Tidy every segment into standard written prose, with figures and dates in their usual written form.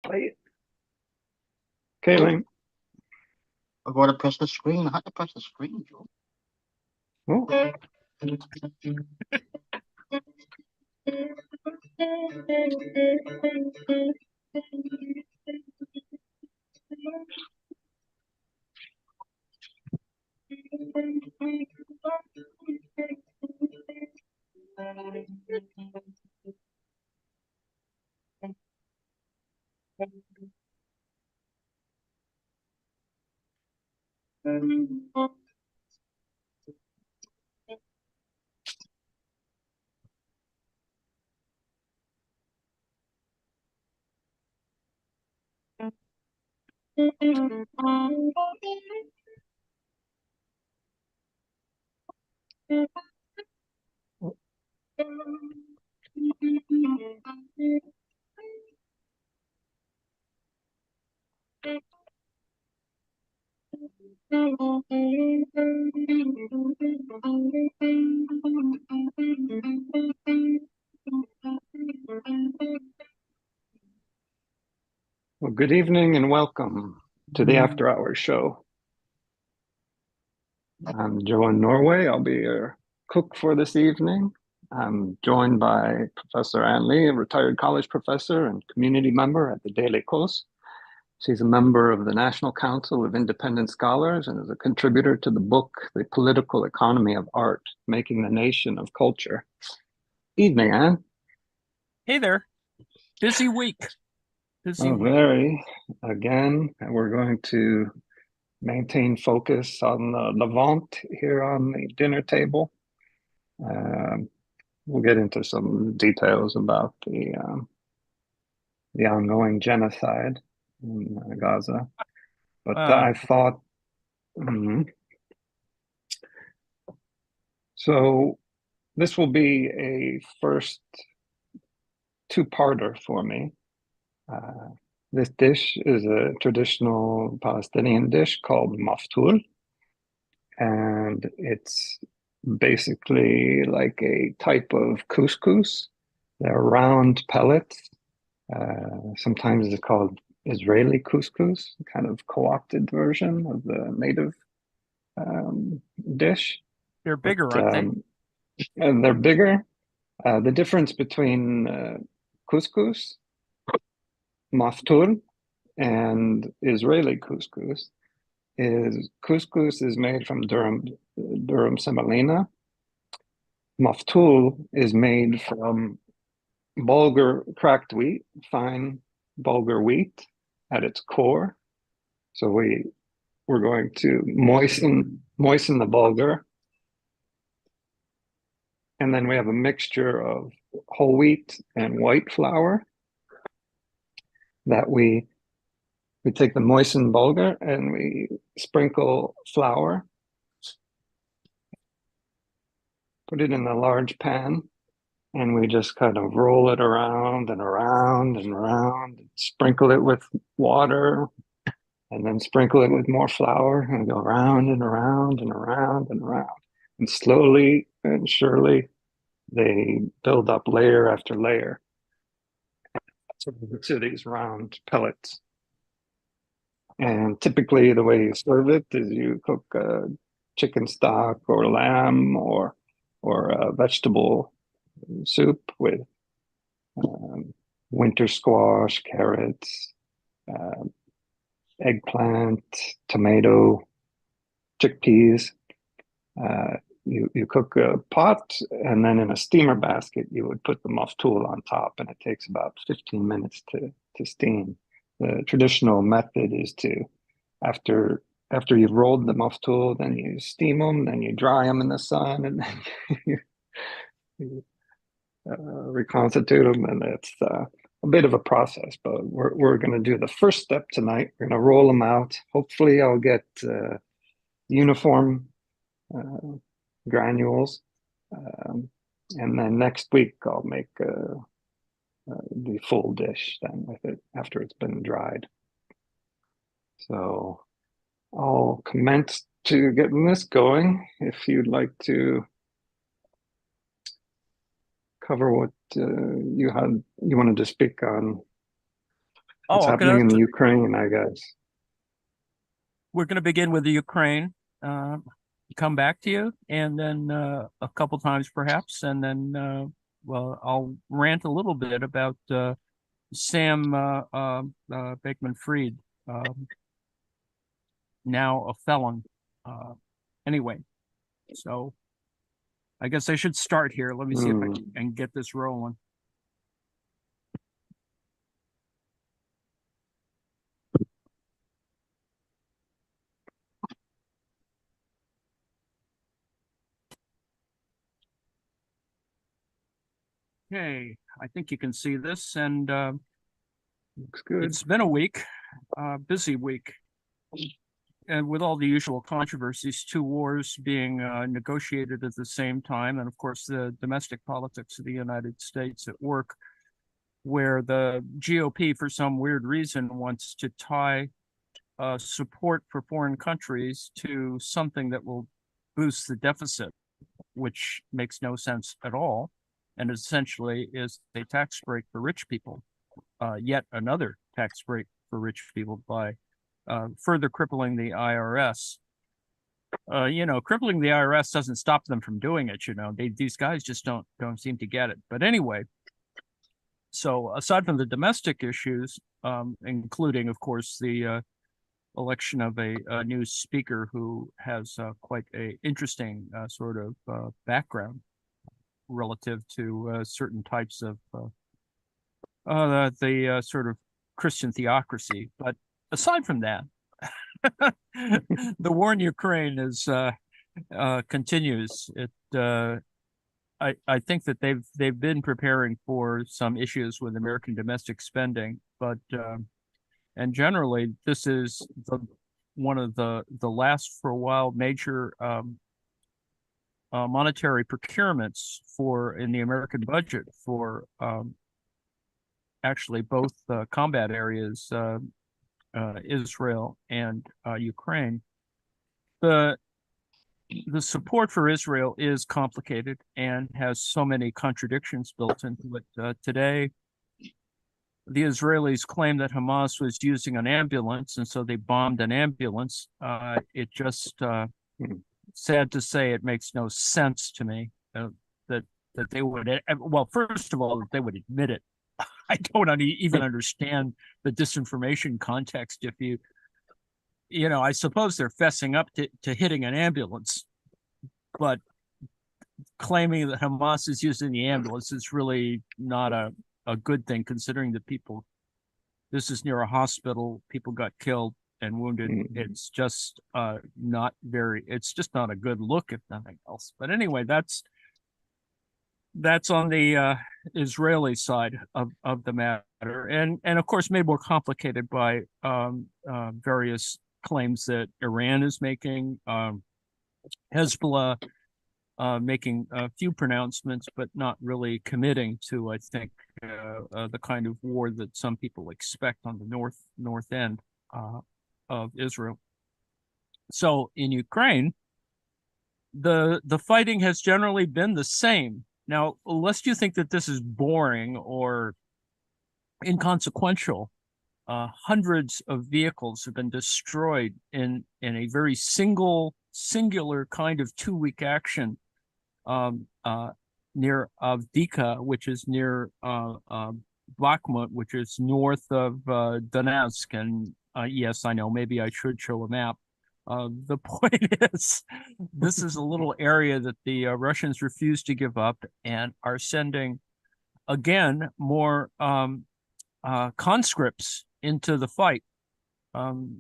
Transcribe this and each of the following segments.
plate. Kayleen. I'm going to press the screen. I have to press the screen, Joe. Oh. Well, good evening and welcome to the After Hours show. I'm Joe in Norway. I'll be your cook for this evening. I'm joined by Professor Ann Lee, a retired college professor and community member at the Daily Kos. She's a member of the National Council of Independent Scholars and is a contributor to the book, The Political Economy of Art, Making the Nation of Culture. Evening, Ann. Hey there. Busy week. Very. Again, we're going to maintain focus on the Levant here on the dinner table. We'll get into some details about the ongoing genocide in Gaza. But I thought, so this will be a first two-parter for me. This dish is a traditional Palestinian dish called maftoul, and it's basically like a type of couscous. They're round pellets. Sometimes it's called Israeli couscous, kind of co-opted version of the native dish. They're bigger, aren't they? And they're bigger. The difference between couscous, maftoul, and Israeli couscous is made from durum semolina. Maftoul is made from bulgur cracked wheat, fine bulgur wheat at its core. So we're going to moisten the bulgur. And then we have a mixture of whole wheat and white flour that we take the moistened bulgur and we sprinkle flour, put it in a large pan, and we just kind of roll it around and around and around, sprinkle it with water, and then sprinkle it with more flour, and go around and around and around and around. And slowly and surely, they build up layer after layer to these round pellets. And typically the way you serve it is you cook chicken stock or lamb or vegetable soup with winter squash, carrots, eggplant, tomato, chickpeas. You cook a pot, and then in a steamer basket, you would put the maftoul on top, and it takes about 15 minutes to steam. The traditional method is to, after you've rolled the maftoul, then you steam them, then you dry them in the sun, and then you reconstitute them, and it's a bit of a process. But we're going to do the first step tonight. We're going to roll them out. Hopefully, I'll get uniform granules, and then next week I'll make the full dish then with it after it's been dried. So I'll commence to getting this going. If you'd like to cover what you wanted to speak on What's I'll happening in the Ukraine, I guess. we're going to begin with the Ukraine, come back to you, and then a couple times perhaps, and then well, I'll rant a little bit about Sam Bankman-Fried, now a felon. Anyway, so I guess I should start here. Let me see if I can get this rolling. Okay, I think you can see this, and Looks good. it's been a week, busy week, and with all the usual controversies, two wars being negotiated at the same time, and of course the domestic politics of the United States at work, where the GOP, for some weird reason, wants to tie support for foreign countries to something that will boost the deficit, which makes no sense at all, and essentially is a tax break for rich people, yet another tax break for rich people by further crippling the IRS. Crippling the IRS doesn't stop them from doing it. These guys just don't seem to get it. But anyway, so aside from the domestic issues, including, of course, the election of a new speaker who has quite a interesting sort of background relative to certain types of the sort of Christian theocracy. But aside from that, the war in Ukraine is continues. I think that they've been preparing for some issues with American domestic spending, but and generally this is one of the last for a while major monetary procurements in the American budget for actually both combat areas, Israel and Ukraine. The support for Israel is complicated and has so many contradictions built into it. Today, the Israelis claim that Hamas was using an ambulance, and so they bombed an ambulance. It just sad to say, it makes no sense to me that they would. Well, first of all, that they would admit it. I don't even understand the disinformation context. If I suppose they're fessing up to hitting an ambulance, but claiming that Hamas is using the ambulance is really not a good thing, considering that this is near a hospital, people got killed and wounded. It's just it's just not a good look, if nothing else. But anyway, that's on the Israeli side of the matter, and of course made more complicated by various claims that Iran is making, Hezbollah making a few pronouncements, but not really committing to, I think, the kind of war that some people expect on the north end of Israel. So in Ukraine, the fighting has generally been the same. Now, lest you think that this is boring or inconsequential, hundreds of vehicles have been destroyed in a very singular kind of 2-week action near Avdiivka, which is near Bakhmut, which is north of Donetsk. And yes, I know, maybe I should show a map. The point is, this is a little area that the Russians refuse to give up and are sending, again, more conscripts into the fight.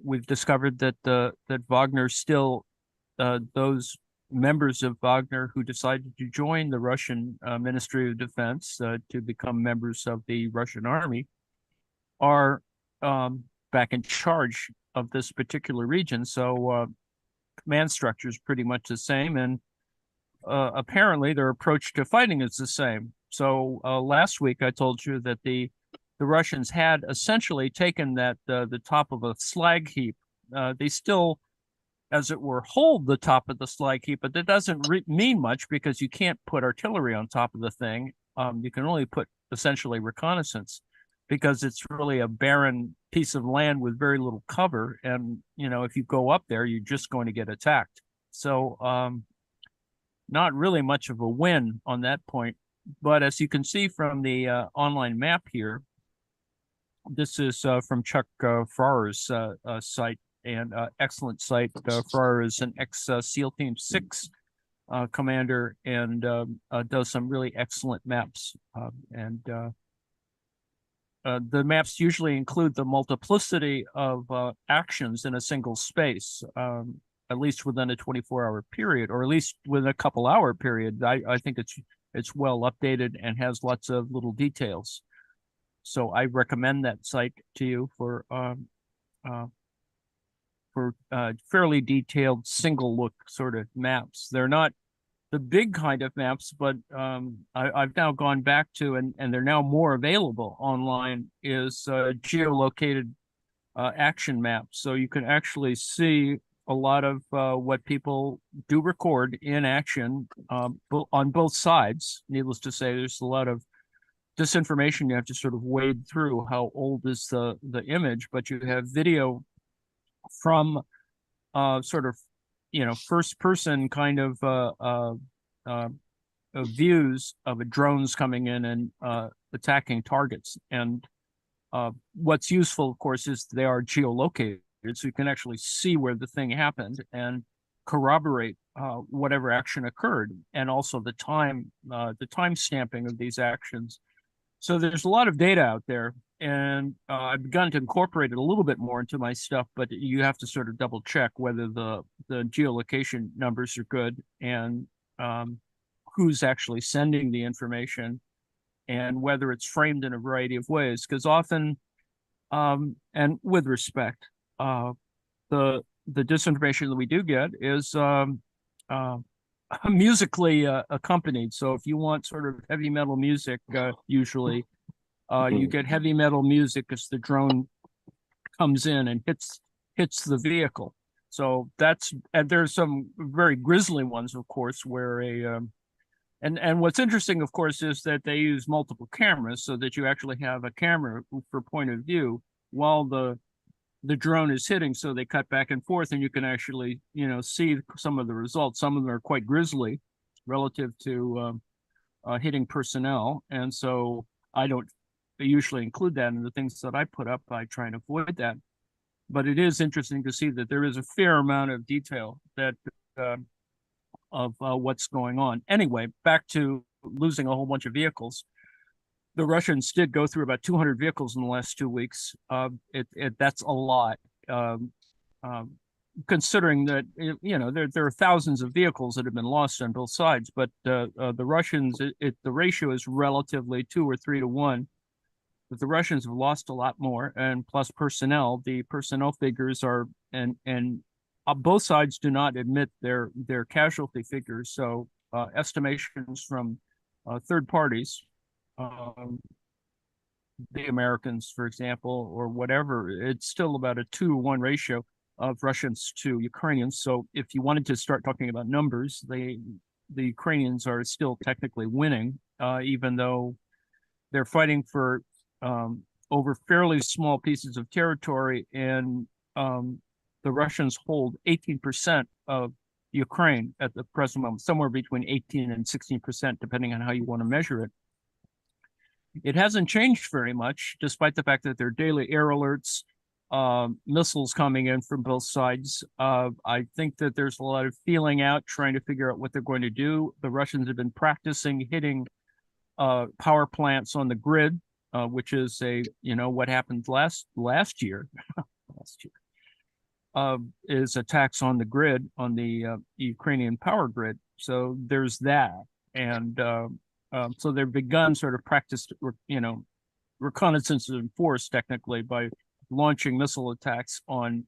We've discovered that Wagner still, those members of Wagner who decided to join the Russian Ministry of Defense to become members of the Russian army are back in charge of this particular region. So command structure is pretty much the same, and apparently their approach to fighting is the same. So last week I told you that the Russians had essentially taken the top of a slag heap. They still, as it were, hold the top of the slag heap, but that doesn't mean much because you can't put artillery on top of the thing. You can only put essentially reconnaissance. because it's really a barren piece of land with very little cover. And, if you go up there, you're just going to get attacked. So not really much of a win on that point. But as you can see from the online map here, this is from Chuck Farrer's site, and excellent site. Farrer is an ex-SEAL Team 6 commander, and does some really excellent maps. The maps usually include the multiplicity of actions in a single space, at least within a 24-hour period, or at least within a couple-hour period. I think it's well updated and has lots of little details. So I recommend that site to you for fairly detailed single look sort of maps. They're not the big kind of maps, but I've now gone back to, and they're now more available online, is geolocated action maps. So you can actually see a lot of what people do record in action on both sides. Needless to say, there's a lot of disinformation you have to sort of wade through. How old is the image? But you have video from sort of first person kind of views of drones coming in and attacking targets. And what's useful, of course, is they are geolocated, so you can actually see where the thing happened and corroborate whatever action occurred, and also the time stamping of these actions. So there's a lot of data out there, and I've begun to incorporate it a little bit more into my stuff, but you have to sort of double check whether the geolocation numbers are good, and who's actually sending the information, and whether it's framed in a variety of ways. Because often, and with respect, the disinformation that we do get is musically accompanied. So if you want sort of heavy metal music, usually you get heavy metal music as the drone comes in and hits the vehicle. So and there's some very grisly ones, of course, where and what's interesting, of course, is that they use multiple cameras, so that you actually have a camera for point of view while the drone is hitting. So they cut back and forth, and you can actually see some of the results. Some of them are quite grisly relative to hitting personnel, and so I don't usually include that in the things that I put up. I try and avoid that, but it is interesting to see that there is a fair amount of detail that of what's going on. Anyway, back to losing a whole bunch of vehicles. The Russians did go through about 200 vehicles in the last 2 weeks. That's a lot, considering that there are thousands of vehicles that have been lost on both sides. But the Russians, the ratio is relatively 2 or 3 to 1. But the Russians have lost a lot more, and plus personnel. The personnel figures are and both sides do not admit their casualty figures. So estimations from third parties, the Americans, for example, or whatever, it's still about a 2-to-1 ratio of Russians to Ukrainians. So if you wanted to start talking about numbers, the Ukrainians are still technically winning, even though they're fighting for over fairly small pieces of territory, and the Russians hold 18% of Ukraine at the present moment, somewhere between 18 and 16%, depending on how you want to measure it. It hasn't changed very much, despite the fact that there are daily air alerts, missiles coming in from both sides. I think that there's a lot of feeling out, trying to figure out what they're going to do. The Russians have been practicing hitting power plants on the grid, which is what happened last year. Is attacks on the grid, on the Ukrainian power grid. So there's that, and so they've begun sort of practice, reconnaissance in force, technically, by launching missile attacks on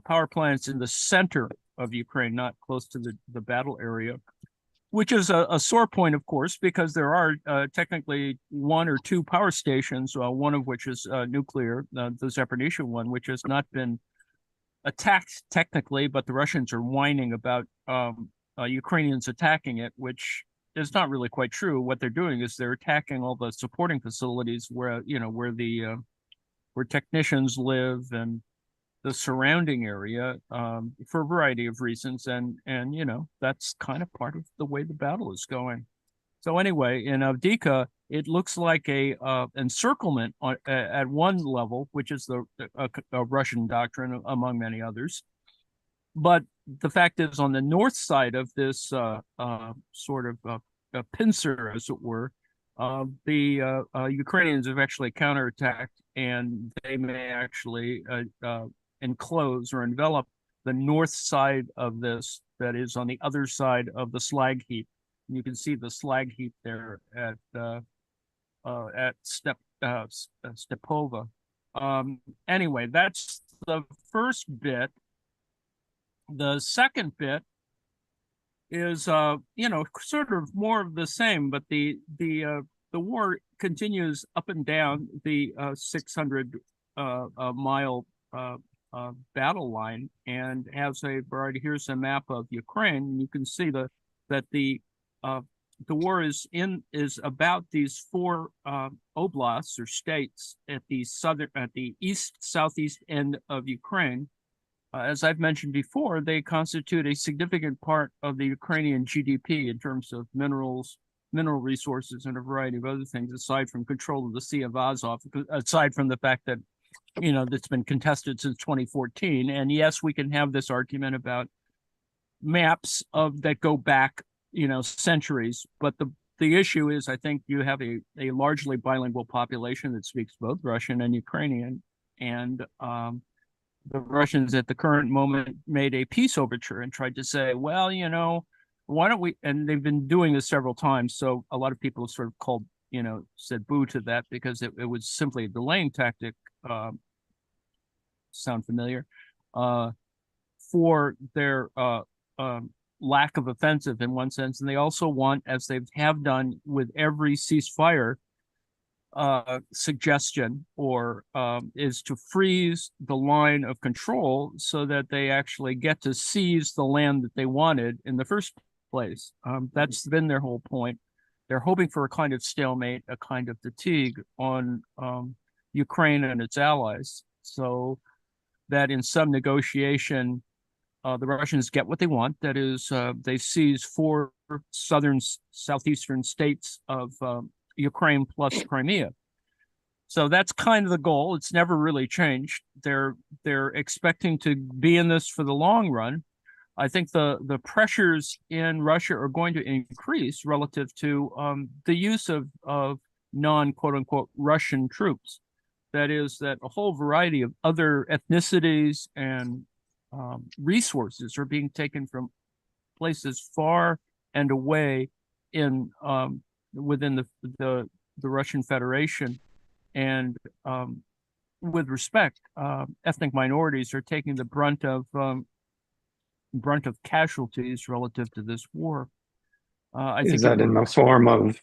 power plants in the center of Ukraine, not close to the battle area, which is a sore point, of course, because there are technically 1 or 2 power stations, one of which is nuclear, the Zaporizhzhia one, which has not been attacked technically, but the Russians are whining about Ukrainians attacking it, which is not really quite true. What they're doing is they're attacking all the supporting facilities where where technicians live and the surrounding area, for a variety of reasons, and that's kind of part of the way the battle is going. So anyway, in Avdiivka, it looks like a encirclement at one level, which is a Russian doctrine among many others. But the fact is, on the north side of this sort of a pincer, as it were, the Ukrainians have actually counterattacked, and they may actually enclose or envelop the north side of this that is on the other side of the slag heap. You can see the slag heap there at Stepova. Anyway, that's the first bit. The second bit is sort of more of the same, but the war continues up and down the 600 mile battle line, and has a variety. Here's a map of Ukraine, and you can see that the war is about these four oblasts or states at the southeast end of Ukraine. As I've mentioned before, they constitute a significant part of the Ukrainian GDP in terms of mineral resources, and a variety of other things, aside from control of the Sea of Azov, aside from the fact that, that's been contested since 2014. And yes, we can have this argument about maps that go back, centuries. But the issue is, I think you have a largely bilingual population that speaks both Russian and Ukrainian. And the Russians at the current moment made a peace overture and tried to say, well, why don't we, and they've been doing this several times. So a lot of people have sort of said boo to that, because it was simply a delaying tactic. Sound familiar? For their lack of offensive in one sense. And they also want, as they have done with every ceasefire suggestion, or is to freeze the line of control so that they actually get to seize the land that they wanted in the first place. That's been their whole point. They're hoping for a kind of stalemate, a kind of fatigue on Ukraine and its allies, so that in some negotiation, the Russians get what they want. That is, they seize four southeastern states of Ukraine plus Crimea. So that's kind of the goal. It's never really changed. They're expecting to be in this for the long run. I think the pressures in Russia are going to increase relative to the use of non-quote unquote Russian troops. That is, that a whole variety of other ethnicities and resources are being taken from places far and away in within the Russian Federation. And with respect, ethnic minorities are taking the brunt of casualties relative to this war. I think is that in the form of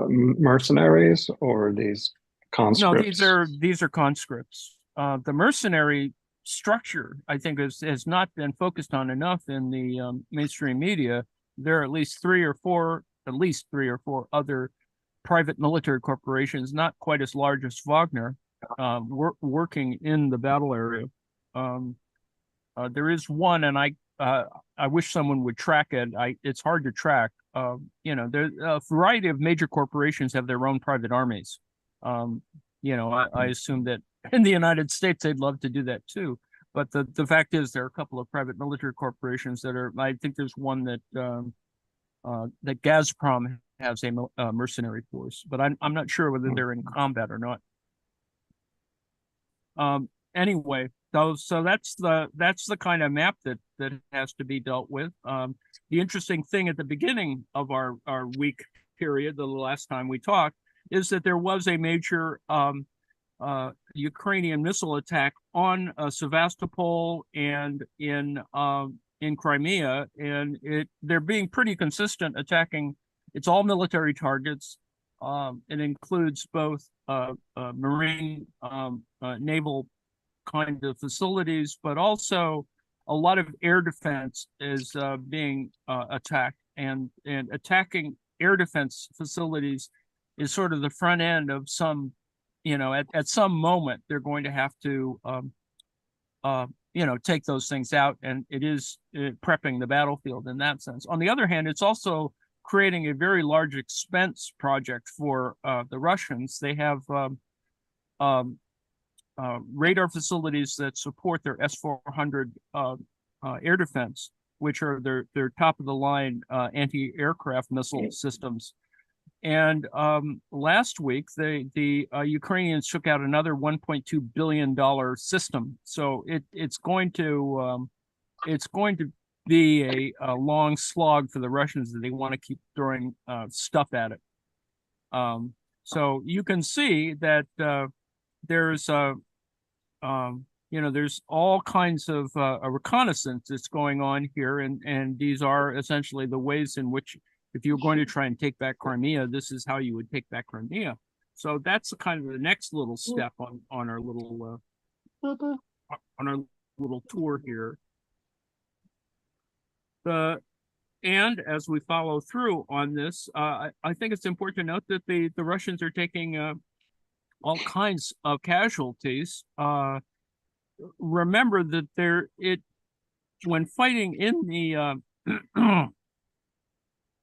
mercenaries, or these conscripts? No, these are conscripts. The mercenary structure, I think, has not been focused on enough in the mainstream media. There are at least three or four other private military corporations, not quite as large as Wagner, working in the battle area. There is one, and I wish someone would track it. It's hard to track. There a variety of major corporations have their own private armies. I assume that in the United States they'd love to do that too. But the fact is, there are a couple of private military corporations that are. I think there's one that Gazprom has a mercenary force, but I'm not sure whether they're in combat or not. Anyway, so that's the kind of map that has to be dealt with. The interesting thing at the beginning of our week period, the last time we talked, is that there was a major Ukrainian missile attack on Sevastopol and in Crimea, and they're being pretty consistent attacking. It's all military targets. It includes both marine, naval kind of facilities, but also a lot of air defense is being attacked. and attacking air defense facilities is sort of the front end of some, at some moment they're going to have to take those things out, and it is prepping the battlefield in that sense. On the other hand, it's also creating a very large expense project for the Russians. They have radar facilities that support their S-400 air defense, which are their top of the line anti-aircraft missile systems. And last week, the Ukrainians took out another $1.2 billion system. So it's going to be a long slog for the Russians that they want to keep throwing stuff at it. So you can see that there's there's all kinds of a reconnaissance that's going on here, and these are essentially the ways in which, if you're going to try and take back Crimea, this is how you would take back Crimea. So that's kind of the next little step on our little tour here. And as we follow through on this, I think it's important to note that the Russians are taking all kinds of casualties. Remember that when fighting in the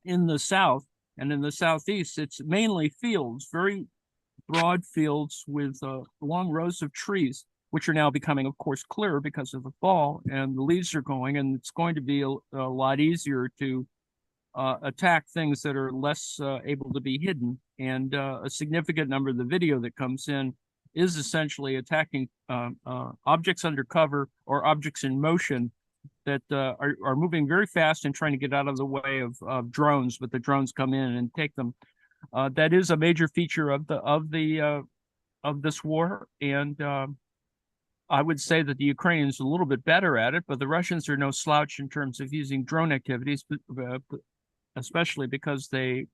in the south and in the southeast, it's mainly fields, very broad fields with long rows of trees, which are now becoming, of course, clearer because of the fall, and the leaves are going, and it's going to be a lot easier to attack things that are less able to be hidden. And a significant number of the video that comes in is essentially attacking objects under cover or objects in motion that are moving very fast and trying to get out of the way of drones, but the drones come in and take them. That is a major feature of this war, and I would say that the Ukrainians are a little bit better at it, but the Russians are no slouch in terms of using drone activities, especially because they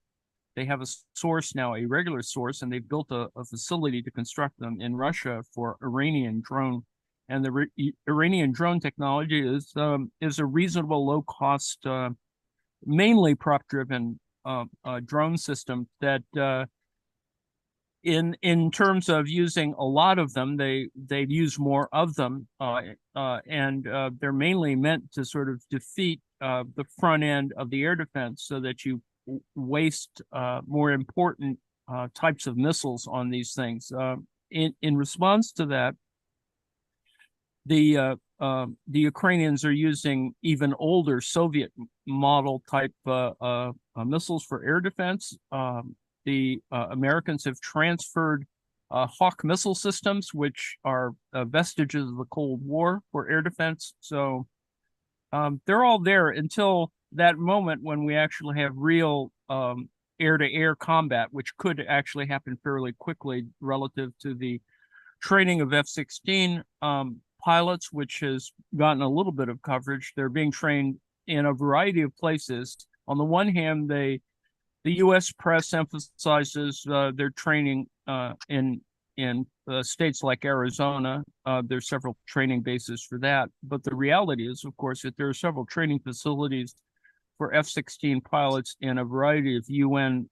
have a source now, a regular source, and they've built a facility to construct them in Russia for Iranian drone. And the Iranian drone technology is a reasonable, low-cost, mainly prop-driven drone system that, in terms of using a lot of them, they use more of them, and they're mainly meant to sort of defeat the front end of the air defense, so that you waste more important types of missiles on these things. In response to that, the Ukrainians are using even older Soviet model type missiles for air defense. The Americans have transferred Hawk missile systems, which are vestiges of the Cold War for air defense. So they're all there until that moment when we actually have real air-to-air combat, which could actually happen fairly quickly relative to the training of F-16 pilots, which has gotten a little bit of coverage. They're being trained in a variety of places. On the one hand, the U.S. press emphasizes their training in states like Arizona. There's several training bases for that. But the reality is, of course, that there are several training facilities for F-16 pilots in a variety of UN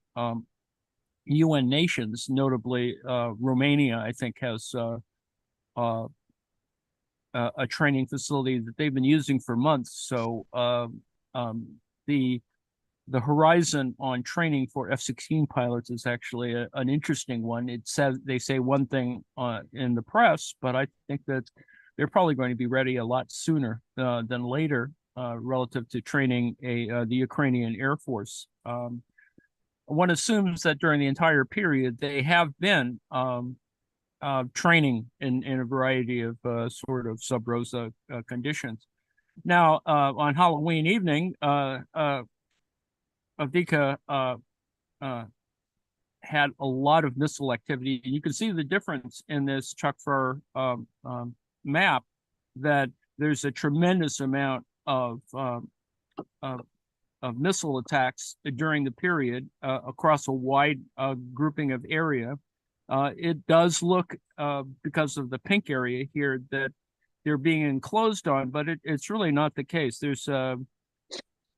nations, notably Romania, I think, has a training facility that they've been using for months. So the horizon on training for F-16 pilots is actually an interesting one. It says, they say one thing in the press, but I think that they're probably going to be ready a lot sooner than later relative to training the Ukrainian Air Force. One assumes that during the entire period, they have been training in a variety of sort of sub-rosa conditions. Now, on Halloween evening, Avdika had a lot of missile activity. And you can see the difference in this Chukfar map, that there's a tremendous amount of missile attacks during the period across a wide grouping of area. It does look, because of the pink area here, that they're being enclosed on, but it's really not the case. There's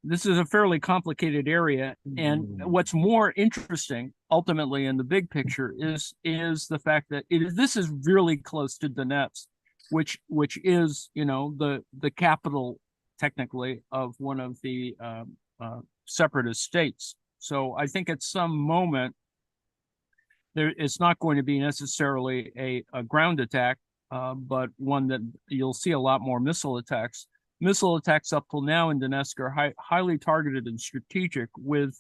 this is a fairly complicated area, and what's more interesting ultimately in the big picture is the fact that this is really close to Donetsk, which is, you know, the capital technically of one of the separatist states. So I think at some moment it's not going to be necessarily a ground attack, but one that you'll see a lot more missile attacks. Missile attacks up till now in Donetsk are highly targeted and strategic, with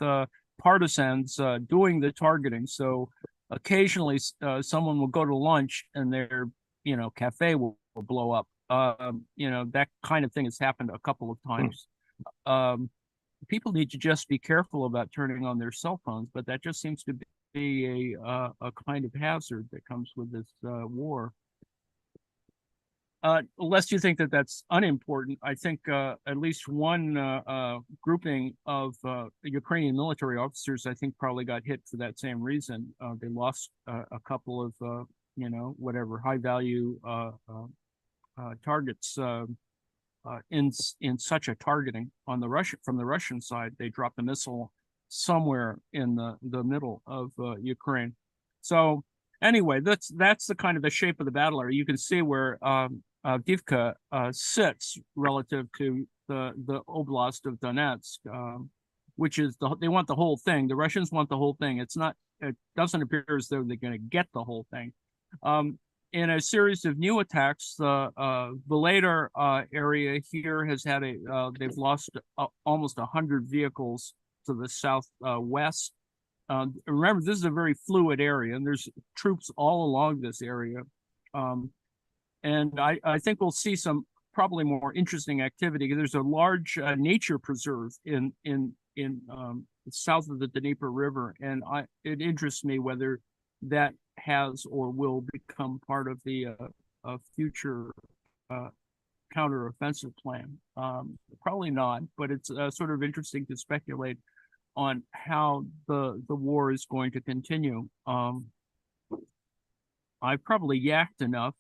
partisans doing the targeting. So occasionally someone will go to lunch and their, you know, cafe will blow up. You know, that kind of thing has happened a couple of times. People need to just be careful about turning on their cell phones, but that just seems to be a kind of hazard that comes with this war. Lest you think that that's unimportant, I think at least one grouping of Ukrainian military officers, I think, probably got hit for that same reason. They lost a couple of, you know, whatever high value targets in such a targeting on from the Russian side. They dropped a missile somewhere in the middle of Ukraine. So anyway, that's the kind of the shape of the battle area. You can see where Avdiivka sits relative to the Oblast of Donetsk, which is they want the whole thing. The Russians want the whole thing. It doesn't appear as though they're going to get the whole thing. In a series of new attacks, the later area here has had they've lost almost 100 vehicles to the southwest. Remember, this is a very fluid area, and there's troops all along this area. And I think we'll see some probably more interesting activity. There's a large nature preserve in south of the Dnieper River, and it interests me whether that has or will become part of the future counteroffensive plan. Probably not, but it's sort of interesting to speculate on how the war is going to continue. I probably yacked enough.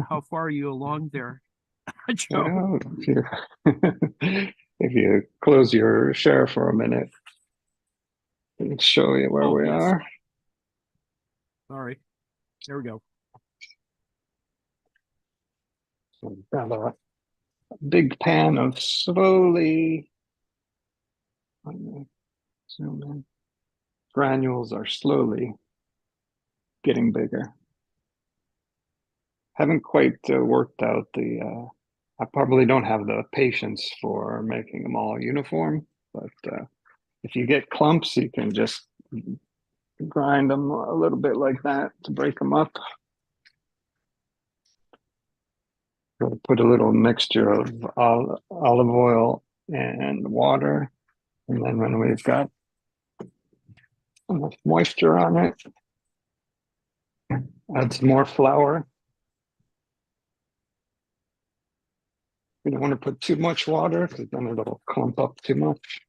How far are you along there, Joe? If you close your share for a minute, I can show you where we are. Sorry. There we go. So we've got a big pan of slowly zoom in. Granules are slowly getting bigger. Haven't quite worked out I probably don't have the patience for making them all uniform, but if you get clumps, you can just grind them a little bit like that to break them up. We'll put a little mixture of olive oil and water, and then when we've got enough moisture on it, add some more flour. We don't want to put too much water because then it'll clump up too much.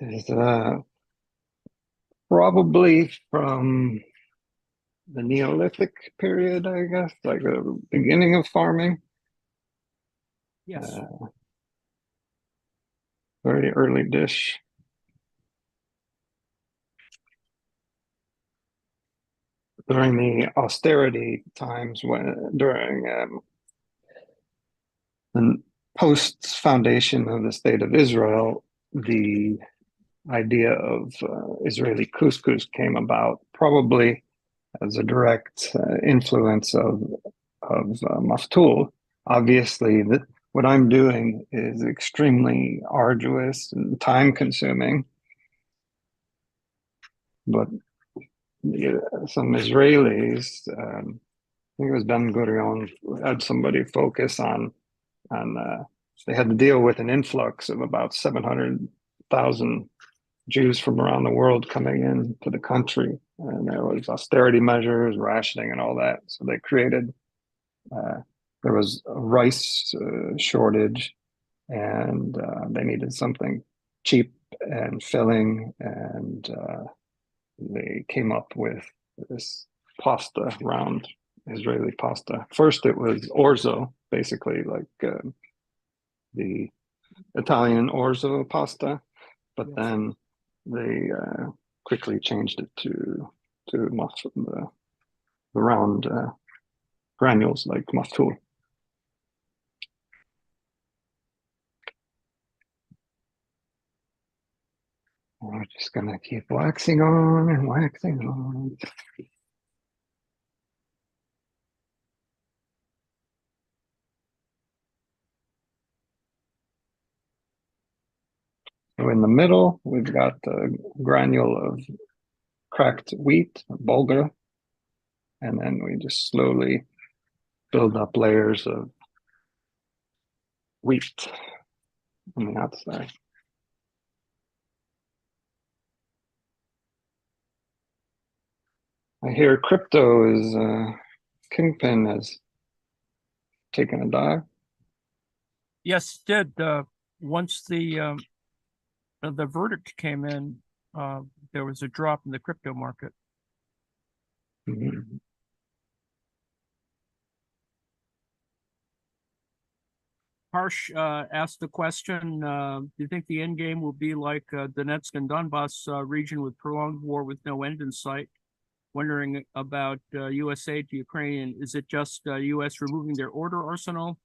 This is probably from the Neolithic period, I guess, like the beginning of farming. Yes. Very early dish. During the austerity times, during the post-foundation of the State of Israel, the idea of Israeli couscous came about, probably as a direct influence of maftoul. Obviously, what I'm doing is extremely arduous and time-consuming, but some Israelis, I think it was Ben Gurion, had somebody focus on they had to deal with an influx of about 700,000 Jews from around the world coming into the country, and there was austerity measures, rationing, and all that. So they created. There was a rice shortage, and they needed something cheap and filling, and they came up with this pasta, round Israeli pasta. First, it was orzo, basically like the Italian orzo pasta, but then they quickly changed it to the round granules like maftoul. We're just gonna keep waxing on and waxing on. So in the middle, we've got a granule of cracked wheat, bulgur, and then we just slowly build up layers of wheat on the outside. I hear crypto is Kingpin has taken a dive. Yes, it did. Once the verdict came in, there was a drop in the crypto market. Mm-hmm. Harsh asked the question, do you think the end game will be like Donetsk and Donbass region with prolonged war with no end in sight? Wondering about U.S. aid to Ukraine. Is it just U.S. removing their order arsenal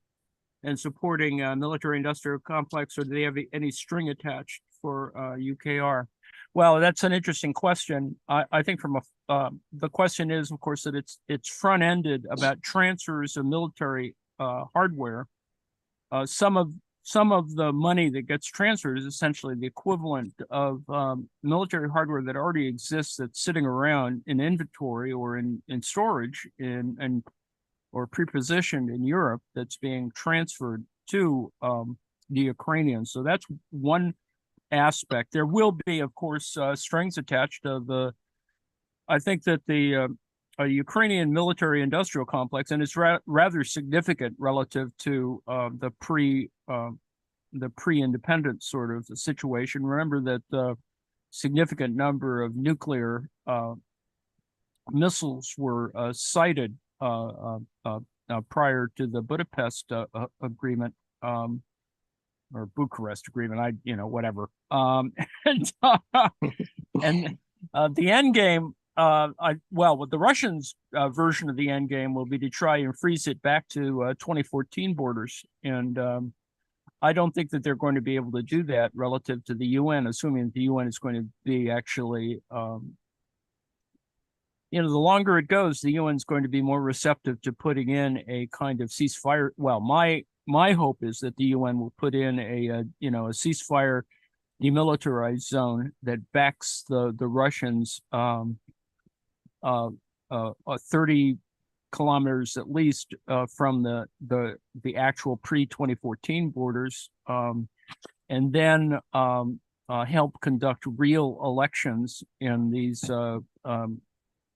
and supporting military-industrial complex, or do they have any string attached for UKR? Well, that's an interesting question. I think from the question is, of course, that it's front-ended about transfers of military hardware. Some of the money that gets transferred is essentially the equivalent of military hardware that already exists that's sitting around in inventory or in storage or pre-positioned in Europe that's being transferred to the Ukrainians. So that's one aspect. There will be, of course, strings attached to I think that the Ukrainian military-industrial complex, and it's rather significant relative to the pre-independence sort of situation. Remember that the significant number of nuclear missiles were sighted prior to the Budapest agreement, or Bucharest agreement, whatever. And the end game, what the Russians' version of the end game will be to try and freeze it back to 2014 borders. And I don't think that they're going to be able to do that relative to the UN, assuming that the UN is going to be actually, the longer it goes, the UN is going to be more receptive to putting in a kind of ceasefire. Well, my hope is that the UN will put in a ceasefire, demilitarized zone that backs the Russians 30 kilometers at least from the actual pre-2014 borders, and then help conduct real elections in these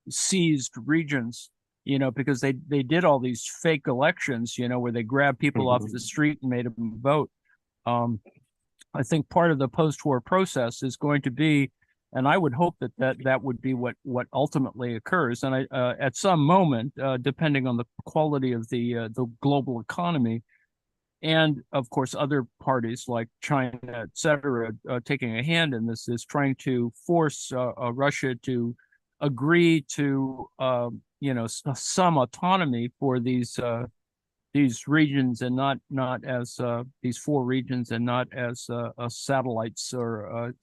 seized regions, because they did all these fake elections, where they grabbed people off the street and made them vote. I think part of the post-war process is going to be, and I would hope that would be what ultimately occurs. And at some moment, depending on the quality of the global economy, and of course other parties like China, et cetera, taking a hand in this, is trying to force Russia to agree to some autonomy for these regions, and not as these four regions, and not as satellites or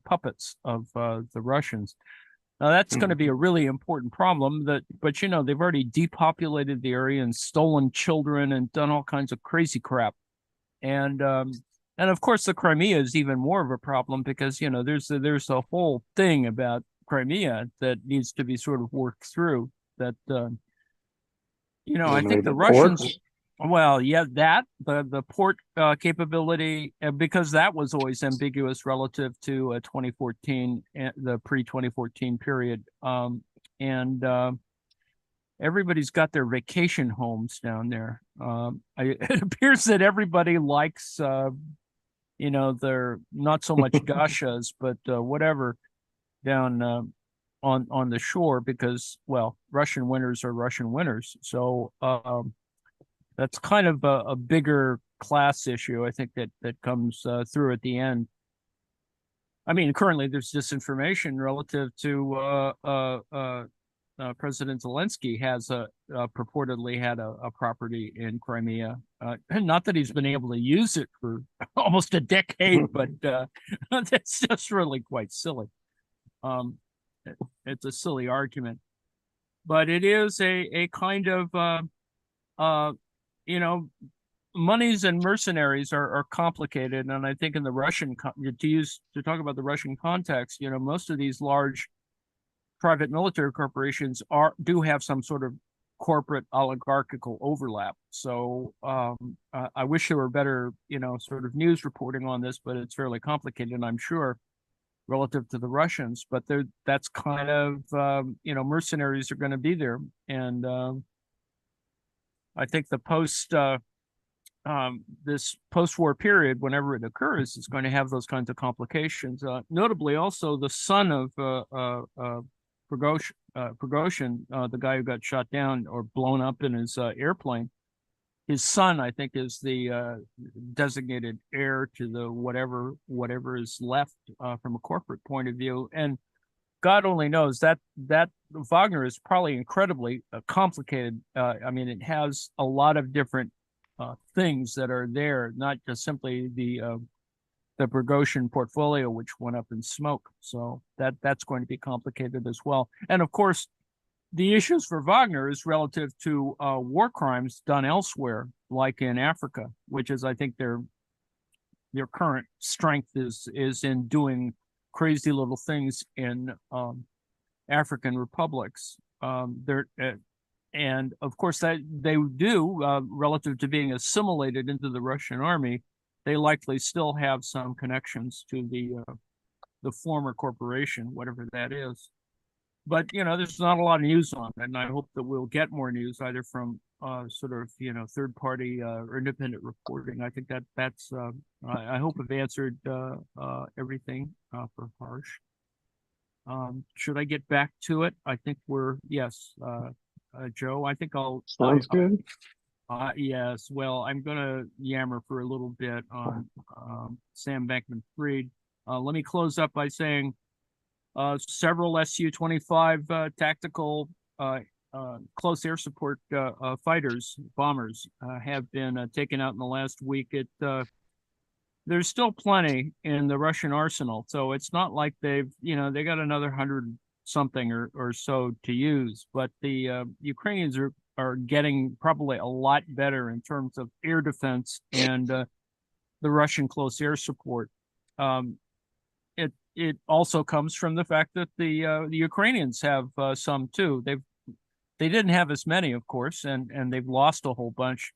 puppets of the Russians. Now that's going to be a really important problem. But they've already depopulated the area and stolen children and done all kinds of crazy crap, and of course the Crimea is even more of a problem, because there's a whole thing about Crimea that needs to be sort of worked through. That I think the Russians. Ports? Well, yeah, that the port capability, because that was always ambiguous relative to 2014, the pre-2014 period, and everybody's got their vacation homes down there. It appears that everybody likes, they're not so much gashas, but whatever down on the shore because, well, Russian winters are Russian winters. So that's kind of a bigger class issue, I think, that comes through at the end. I mean, currently there's disinformation relative to President Zelensky has purportedly had a property in Crimea. Not that he's been able to use it for almost a decade, but that's just really quite silly. It's a silly argument, but it is a kind of monies and mercenaries are complicated, and I think in the Russian to talk about the Russian context, most of these large private military corporations do have some sort of corporate oligarchical overlap. So I wish there were better, sort of news reporting on this, but it's fairly complicated, I'm sure, relative to the Russians. But that's kind of, mercenaries are going to be there. And I think this post-war period, whenever it occurs, is going to have those kinds of complications. Notably, also the son of Prigozhin, the guy who got shot down or blown up in his airplane. His son, I think, is the designated heir to the whatever is left from a corporate point of view. And God only knows that Wagner is probably incredibly complicated. I mean, it has a lot of different things that are there, not just simply the Prigozhin portfolio, which went up in smoke. So that's going to be complicated as well. And of course, the issues for Wagner is relative to war crimes done elsewhere, like in Africa, which is, I think, their current strength is in doing crazy little things in African republics. And of course, that they do relative to being assimilated into the Russian army. They likely still have some connections to the former corporation, whatever that is. But there's not a lot of news on it, and I hope that we'll get more news either from sort of third party or independent reporting. I think that's I hope I've answered everything for Harsh. Should I get back to it? I think yes. Joe, I think Sounds good. Yes. Well, I'm gonna yammer for a little bit on Sam Bankman-Fried. Let me close up by saying several Su-25 tactical close air support bombers have been taken out in the last week. There's still plenty in the Russian arsenal, so it's not like they got another 100 something or so to use. But the Ukrainians are getting probably a lot better in terms of air defense and the Russian close air support. It also comes from the fact that the Ukrainians have some too. They didn't have as many, of course, and they've lost a whole bunch.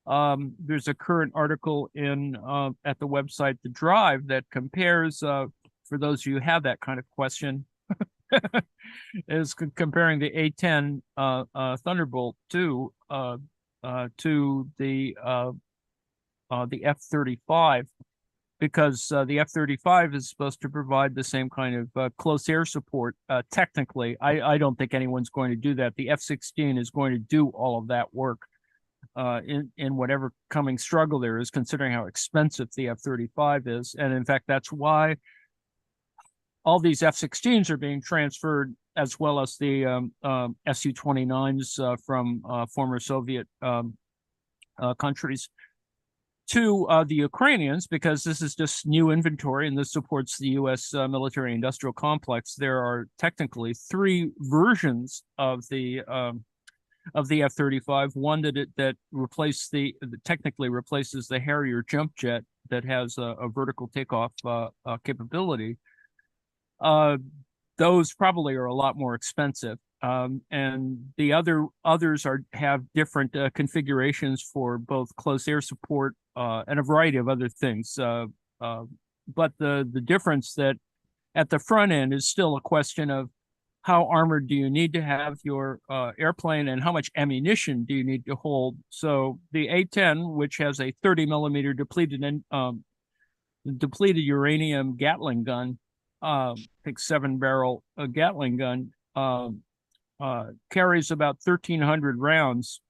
There's a current article at the website The Drive that compares, for those of you who have that kind of question, is comparing the A-10 Thunderbolt to the F-35, because the F-35 is supposed to provide the same kind of close air support. Technically, I don't think anyone's going to do that. The F-16 is going to do all of that work in whatever coming struggle there is, considering how expensive the F-35 is. And in fact, that's why all these F-16s are being transferred, as well as the Su-29s from former Soviet countries, to the Ukrainians, because this is just new inventory and this supports the U.S. military industrial complex. There are technically 3 versions of the F-35. One that technically replaces the Harrier jump jet that has a vertical takeoff capability. Those probably are a lot more expensive. And the others have different configurations for both close air support and a variety of other things. But the difference that at the front end is still a question of how armored do you need to have your airplane, and how much ammunition do you need to hold. So the A-10, which has a 30 millimeter depleted uranium Gatling gun, I think 7-barrel Gatling gun carries about 1,300 rounds,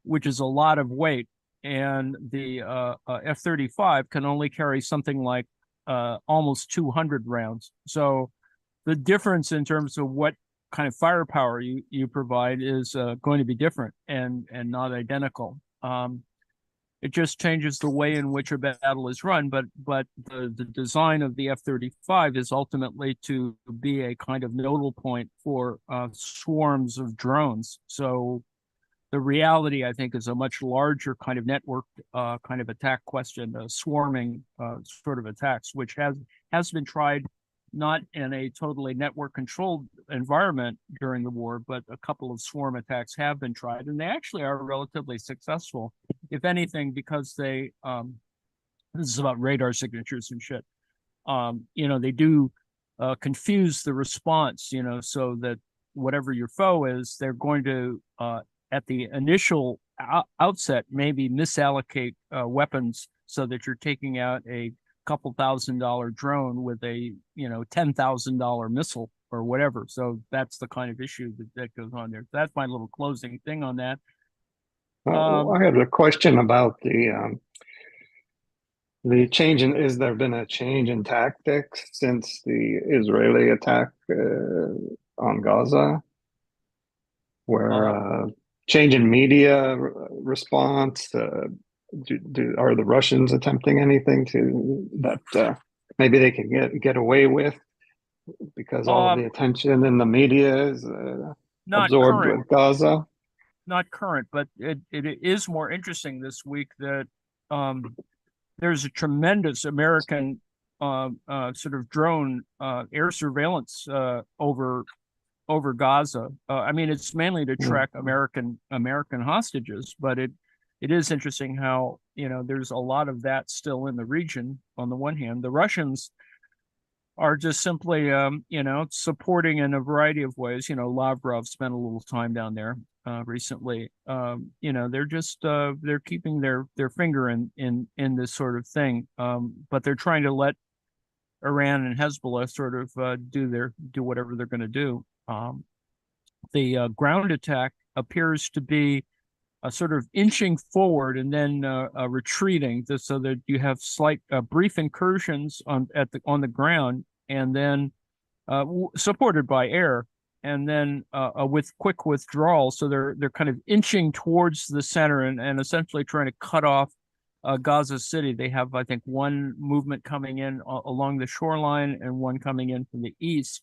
which is a lot of weight, and the F-35 can only carry something like almost 200 rounds. So the difference in terms of what kind of firepower you provide is going to be different and not identical. It just changes the way in which a battle is run, but the design of the F-35 is ultimately to be a kind of nodal point for swarms of drones. So the reality, I think, is a much larger kind of network kind of attack question, swarming sort of attacks, which has been tried not in a totally network controlled environment during the war, but a couple of swarm attacks have been tried, and they actually are relatively successful, if anything, because they this is about radar signatures and shit. They do confuse the response, so that whatever your foe is, they're going to at the initial outset maybe misallocate weapons so that you're taking out a couple $1,000 drone with a $10,000 missile or whatever. So that's the kind of issue that goes on there. That's my little closing thing on that. I have a question about the change in. Is there been a change in tactics since the Israeli attack on Gaza, where change in media response? Are the Russians attempting anything that maybe they can get away with because all of the attention in the media is absorbed current, with Gaza? Not current, but it is more interesting this week that there's a tremendous American sort of drone air surveillance over Gaza. I mean, it's mainly to track American hostages, but it is interesting how there's a lot of that still in the region. On the one hand, the Russians are just simply supporting in a variety of ways. Lavrov spent a little time down there recently. They're just they're keeping their finger in this sort of thing, but they're trying to let Iran and Hezbollah sort of do whatever they're going to do. The ground attack appears to be sort of inching forward and then retreating, so that you have slight brief incursions on the ground, and then supported by air, and then with quick withdrawal. So they're kind of inching towards the center and essentially trying to cut off Gaza City. They have, I think, one movement coming in along the shoreline and one coming in from the east.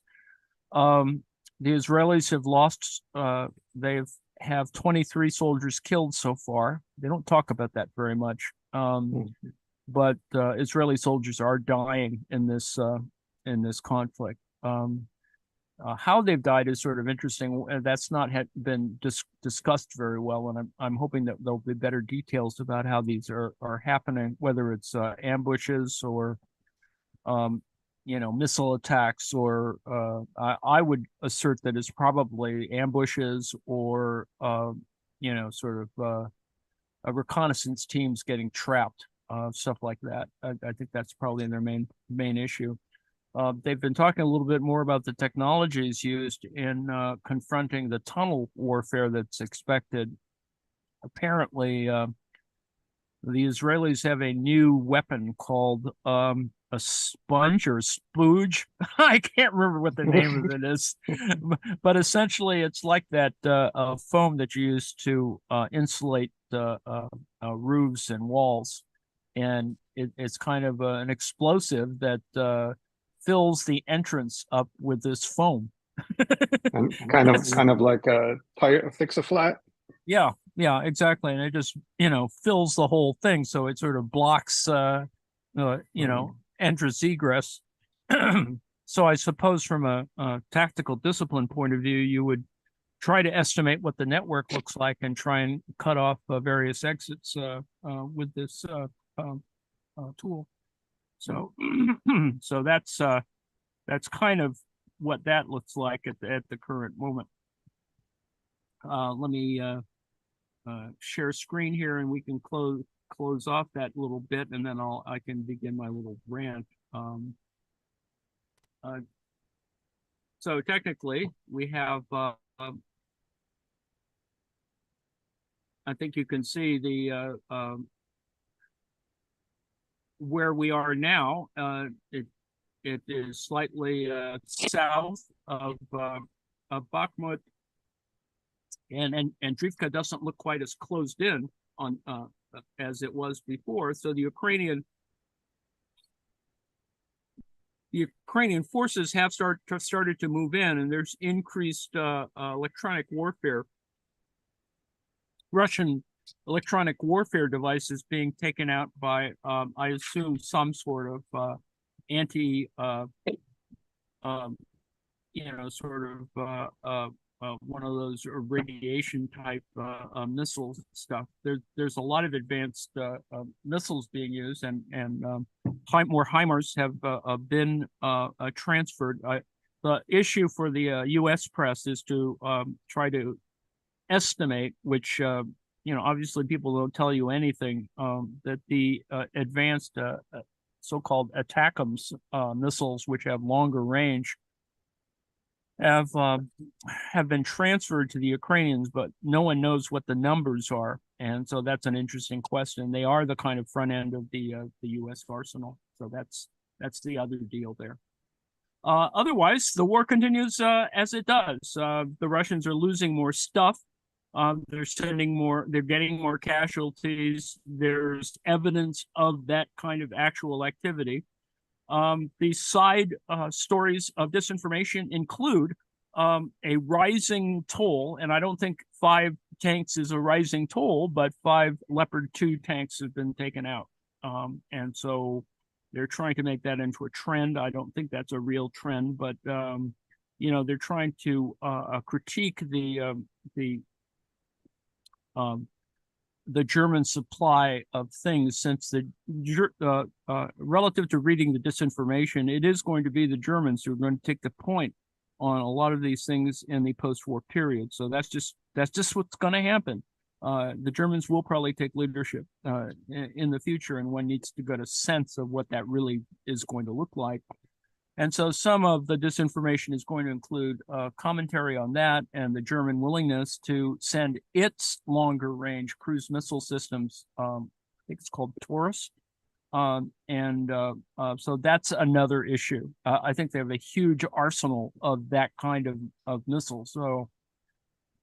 The Israelis have lost. They have 23 soldiers killed so far. They don't talk about that very much, but Israeli soldiers are dying in this conflict. How they've died is sort of interesting. That's not been discussed very well, and I'm hoping that there'll be better details about how these are happening, whether it's ambushes or missile attacks, or I would assert that it's probably ambushes or sort of reconnaissance teams getting trapped, stuff like that. I think that's probably their main issue. They've been talking a little bit more about the technologies used in confronting the tunnel warfare that's expected. Apparently, the Israelis have a new weapon called a sponge or a splooge. I can't remember what the name of it is, but essentially it's like that foam that you use to insulate roofs and walls, and it's kind of an explosive that fills the entrance up with this foam. And kind of like a tire fix a flat. Yeah, exactly. And it just, fills the whole thing. So it sort of blocks, entrance egress. So I suppose from a tactical discipline point of view, you would try to estimate what the network looks like and try and cut off various exits with this tool. So, so that's kind of what that looks like at the current moment. Let me share screen here, and we can close off that little bit, and then I can begin my little rant. So technically, we have. I think you can see the where we are now. It is slightly south of Bakhmut, and Drivka doesn't look quite as closed in on as it was before. So the Ukrainian forces have started to move in, and there's increased electronic warfare. Russian electronic warfare devices being taken out by, I assume, some sort of anti, sort of one of those radiation type missile stuff. There's a lot of advanced missiles being used, and more HIMARS have been transferred. The issue for the U.S. press is to try to estimate, which obviously people don't tell you anything, that the advanced so-called ATACMS missiles, which have longer range, have been transferred to the Ukrainians, but no one knows what the numbers are, and so that's an interesting question. They are the kind of front end of the U.S. arsenal, so that's the other deal there. Otherwise, the war continues as it does. The Russians are losing more stuff. They're getting more casualties. There's evidence of that kind of actual activity. The side stories of disinformation include a rising toll, and I don't think 5 tanks is a rising toll, but 5 Leopard 2 tanks have been taken out. And so they're trying to make that into a trend. I don't think that's a real trend, but they're trying to critique the German supply of things, since relative to reading the disinformation, it is going to be the Germans who are going to take the point on a lot of these things in the post-war period. So that's just what's going to happen. The Germans will probably take leadership in the future, and one needs to get a sense of what that really is going to look like. And so some of the disinformation is going to include commentary on that and the German willingness to send its longer range cruise missile systems. I think it's called Taurus. So that's another issue. I think they have a huge arsenal of that kind of missile. So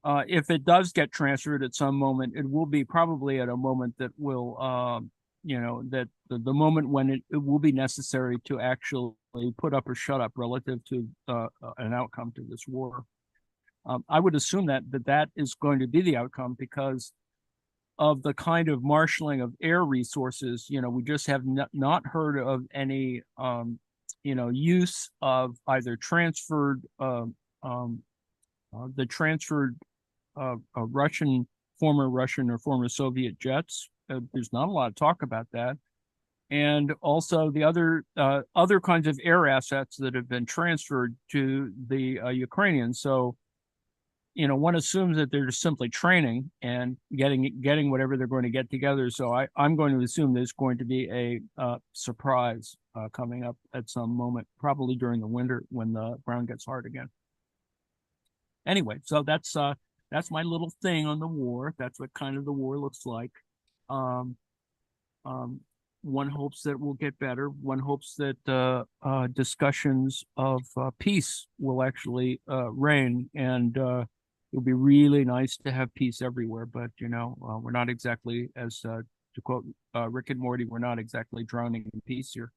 if it does get transferred at some moment, it will be probably at a moment that will, that the moment when it will be necessary to actually put up or shut up relative to an outcome to this war. I would assume that is going to be the outcome because of the kind of marshaling of air resources. We just have not heard of any, use of either transferred, former Russian or former Soviet jets. There's not a lot of talk about that. And also the other kinds of air assets that have been transferred to the Ukrainians. So, one assumes that they're just simply training and getting whatever they're going to get together. So I'm going to assume there's going to be a surprise coming up at some moment, probably during the winter when the ground gets hard again. Anyway, so that's my little thing on the war. That's what kind of the war looks like. One hopes that we'll get better. One hopes that discussions of peace will actually reign, and it would be really nice to have peace everywhere. But we're not exactly, as to quote Rick and Morty, we're not exactly drowning in peace here.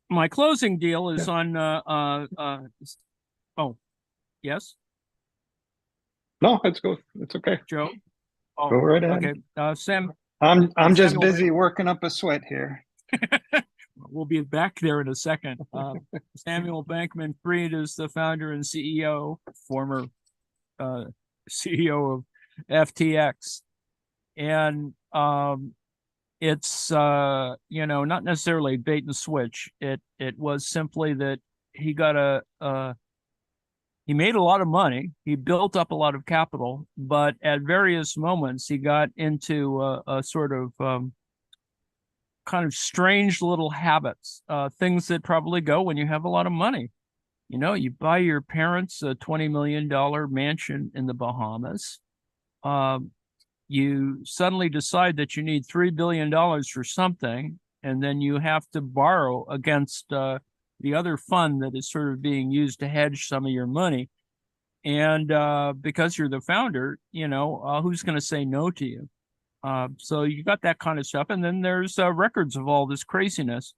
My closing deal is on. Oh, yes. No, let's go. It's okay. Joe. Oh, go right ahead. Okay, Sam. I'm just busy working up a sweat here. We'll be back there in a second. Samuel Bankman-Fried is the founder and CEO, former CEO of FTX, and it's not necessarily bait and switch. It was simply that he got he made a lot of money. He built up a lot of capital, but at various moments he got into a sort of kind of strange little habits, things that probably go when you have a lot of money. You know, you buy your parents a $20 million mansion in the Bahamas. You suddenly decide that you need $3 billion for something, and then you have to borrow against the other fund that is sort of being used to hedge some of your money. And because you're the founder, you know, who's going to say no to you? So you got that kind of stuff. And then there's records of all this craziness.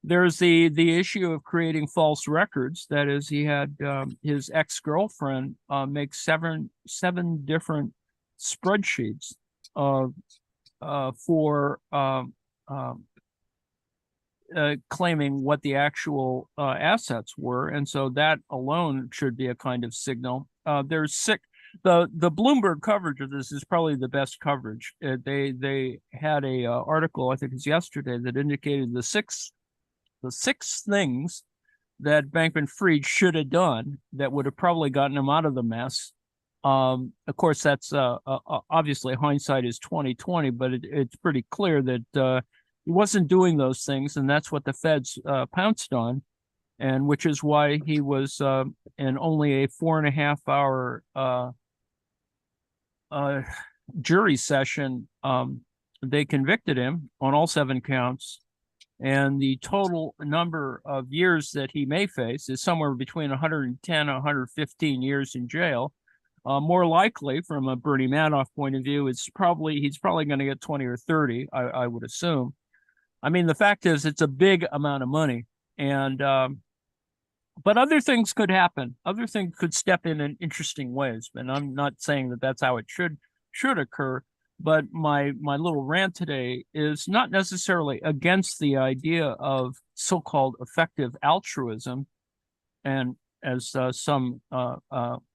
There's the issue of creating false records. That is, he had his ex-girlfriend make seven different spreadsheets for claiming what the actual assets were, and so that alone should be a kind of signal. There's sick. The Bloomberg coverage of this is probably the best coverage. They had a article, I think it's yesterday, that indicated the six things that Bankman-Fried should have done that would have probably gotten him out of the mess. Of course, that's obviously hindsight is 2020, but it's pretty clear that he wasn't doing those things, and that's what the feds pounced on, and which is why he was in only a 4.5 hour jury session. They convicted him on all 7 counts, and the total number of years that he may face is somewhere between 110 and 115 years in jail. More likely, from a Bernie Madoff point of view, he's probably going to get 20 or 30, I would assume. I mean, the fact is, it's a big amount of money, and but other things could happen. Other things could step in interesting ways, and I'm not saying that that's how it should occur. But my little rant today is not necessarily against the idea of so-called effective altruism, and as some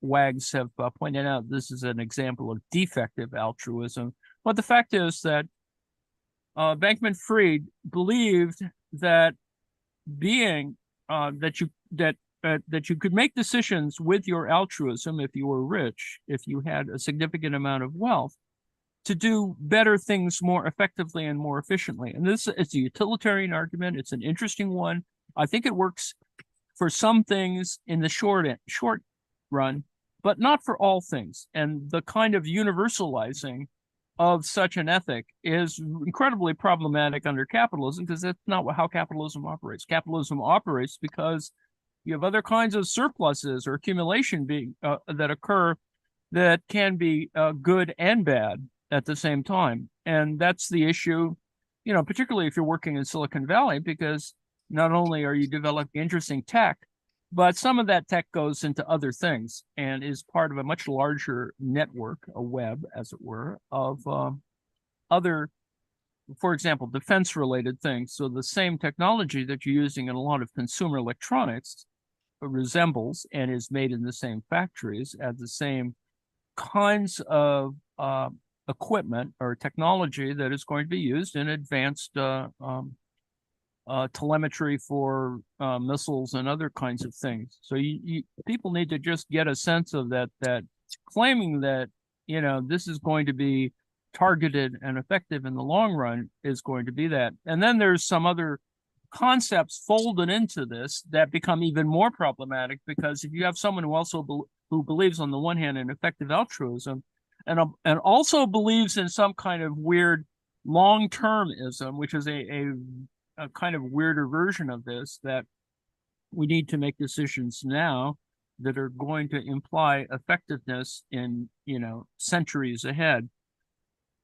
wags have pointed out, this is an example of defective altruism. But the fact is that Bankman-Fried believed that being that you could make decisions with your altruism if you were rich, if you had a significant amount of wealth, to do better things more effectively and more efficiently. And this is a utilitarian argument. It's an interesting one. I think it works for some things in the short run, but not for all things. And the kind of universalizing of such an ethic is incredibly problematic under capitalism, because that's not how capitalism operates. Capitalism operates because you have other kinds of surpluses or accumulation that occur that can be good and bad at the same time. And that's the issue, you know, particularly if you're working in Silicon Valley, because not only are you developing interesting tech, but some of that tech goes into other things and is part of a much larger network, a web, as it were, of other, for example, defense-related things. So the same technology that you're using in a lot of consumer electronics resembles and is made in the same factories as the same kinds of equipment or technology that is going to be used in advanced telemetry for missiles and other kinds of things. So people need to just get a sense of that claiming that, you know, this is going to be targeted and effective in the long run is going to be that. And then there's some other concepts folded into this that become even more problematic, because if you have someone who also who believes on the one hand in effective altruism and also believes in some kind of weird long-termism, which is a kind of weirder version of this, that we need to make decisions now that are going to imply effectiveness in, you know, centuries ahead.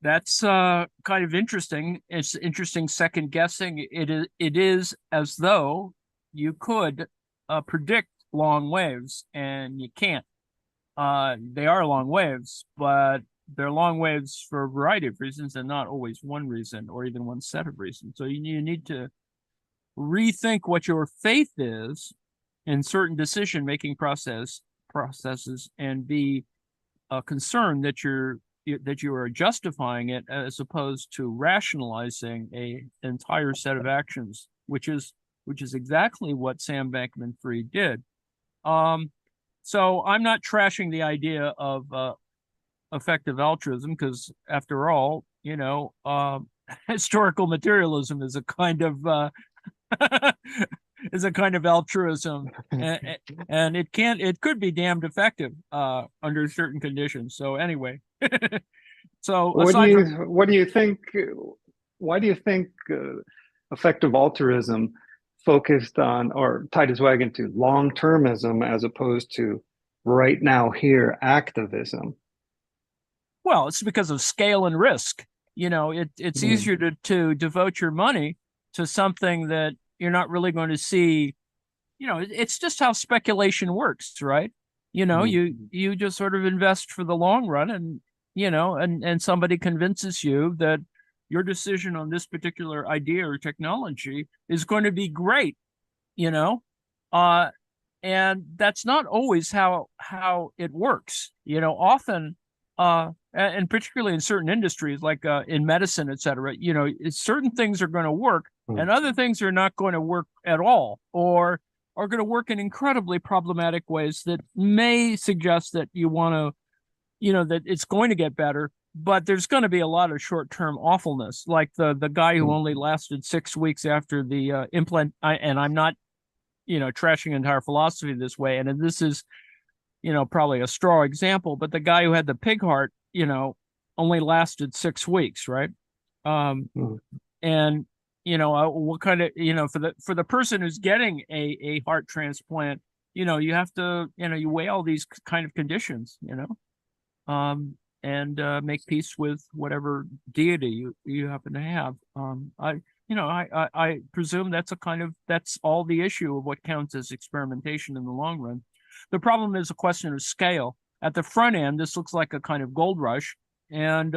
That's kind of interesting. It's interesting second guessing. It is as though you could predict long waves, and you can't. They are long waves, but they're long waves for a variety of reasons, and not always one reason or even one set of reasons. So you need to rethink what your faith is in certain decision-making processes, and be concerned that you are justifying it as opposed to rationalizing an entire set of actions, which is exactly what Sam Bankman-Fried did. So I'm not trashing the idea of effective altruism, because after all, you know, historical materialism is a kind of is a kind of altruism, and it could be damned effective under certain conditions. So anyway, so What do aside you from what do you think? Why do you think effective altruism focused on or tied his wagon to long-termism as opposed to right now here activism? well, it's because of scale and risk. It's Mm. easier to devote your money to something that you're not really going to see. It's just how speculation works, right? Mm. You just sort of invest for the long run, and and somebody convinces you that your decision on this particular idea or technology is going to be great, you know uh and that's not always how it works. Often and particularly in certain industries like in medicine, etc., certain things are going to work Mm. and other things are not going to work at all, or are going to work in incredibly problematic ways that may suggest that you want to, that it's going to get better, but there's going to be a lot of short-term awfulness, like the guy who Mm. only lasted 6 weeks after the implant. And I'm not, trashing entire philosophy this way, and this is, probably a straw example, but the guy who had the pig heart, only lasted 6 weeks, right? Mm. And what kind of, for the person who's getting a heart transplant, you have to, you weigh all these kind of conditions, and make peace with whatever deity you happen to have. I presume that's all the issue of what counts as experimentation in the long run. The problem is a question of scale. At the front end, this looks like a kind of gold rush, and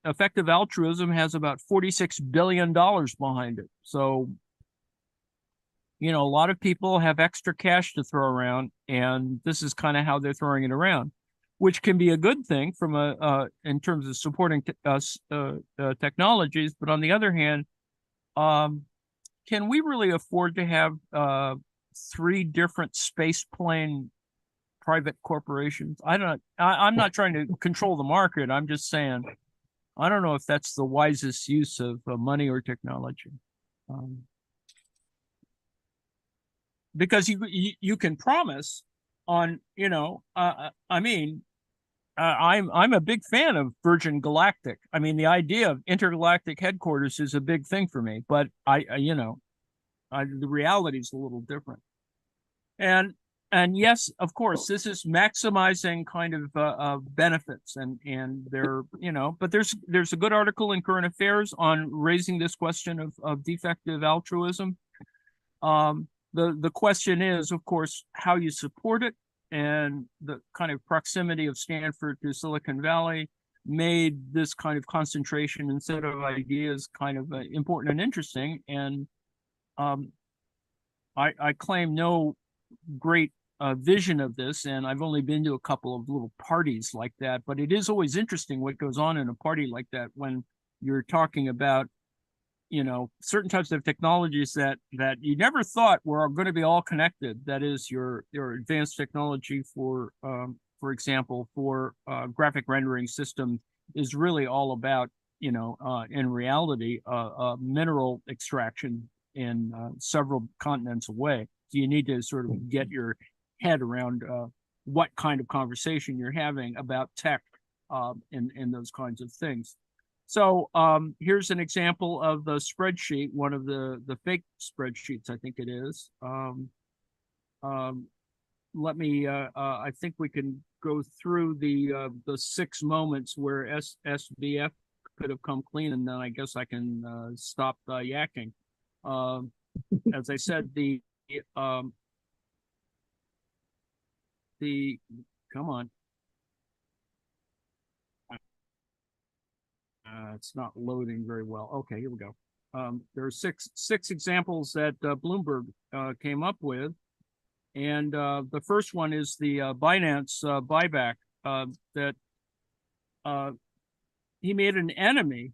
effective altruism has about $46 billion behind it. So, a lot of people have extra cash to throw around, and this is kind of how they're throwing it around, which can be a good thing from in terms of supporting technologies. But on the other hand, can we really afford to have 3 different space plane private corporations? I'm not trying to control the market. I'm just saying, I don't know if that's the wisest use of money or technology. Because you can promise on, I'm a big fan of Virgin Galactic. I mean, the idea of intergalactic headquarters is a big thing for me, but the reality is a little different. And yes, of course, this is maximizing kind of benefits, and there, but there's a good article in Current Affairs on raising this question of defective altruism. The question is, of course, how you support it, and the kind of proximity of Stanford to Silicon Valley made this kind of concentration and set of ideas kind of important and interesting. And I claim no great vision of this, and I've only been to a couple of little parties like that, but it is always interesting what goes on in a party like that when you're talking about certain types of technologies that you never thought were going to be all connected. That is your advanced technology for example, for graphic rendering system is really all about, in reality, mineral extraction in several continents away. So you need to sort of get your head around what kind of conversation you're having about tech in those kinds of things. So here's an example of the spreadsheet, one of the fake spreadsheets, I think it is. Let me, I think we can go through the 6 moments where SBF could have come clean, and then I guess I can stop yakking. As I said, come on. It's not loading very well. Okay, here we go. There are six examples that Bloomberg came up with, and the first one is the Binance buyback that he made an enemy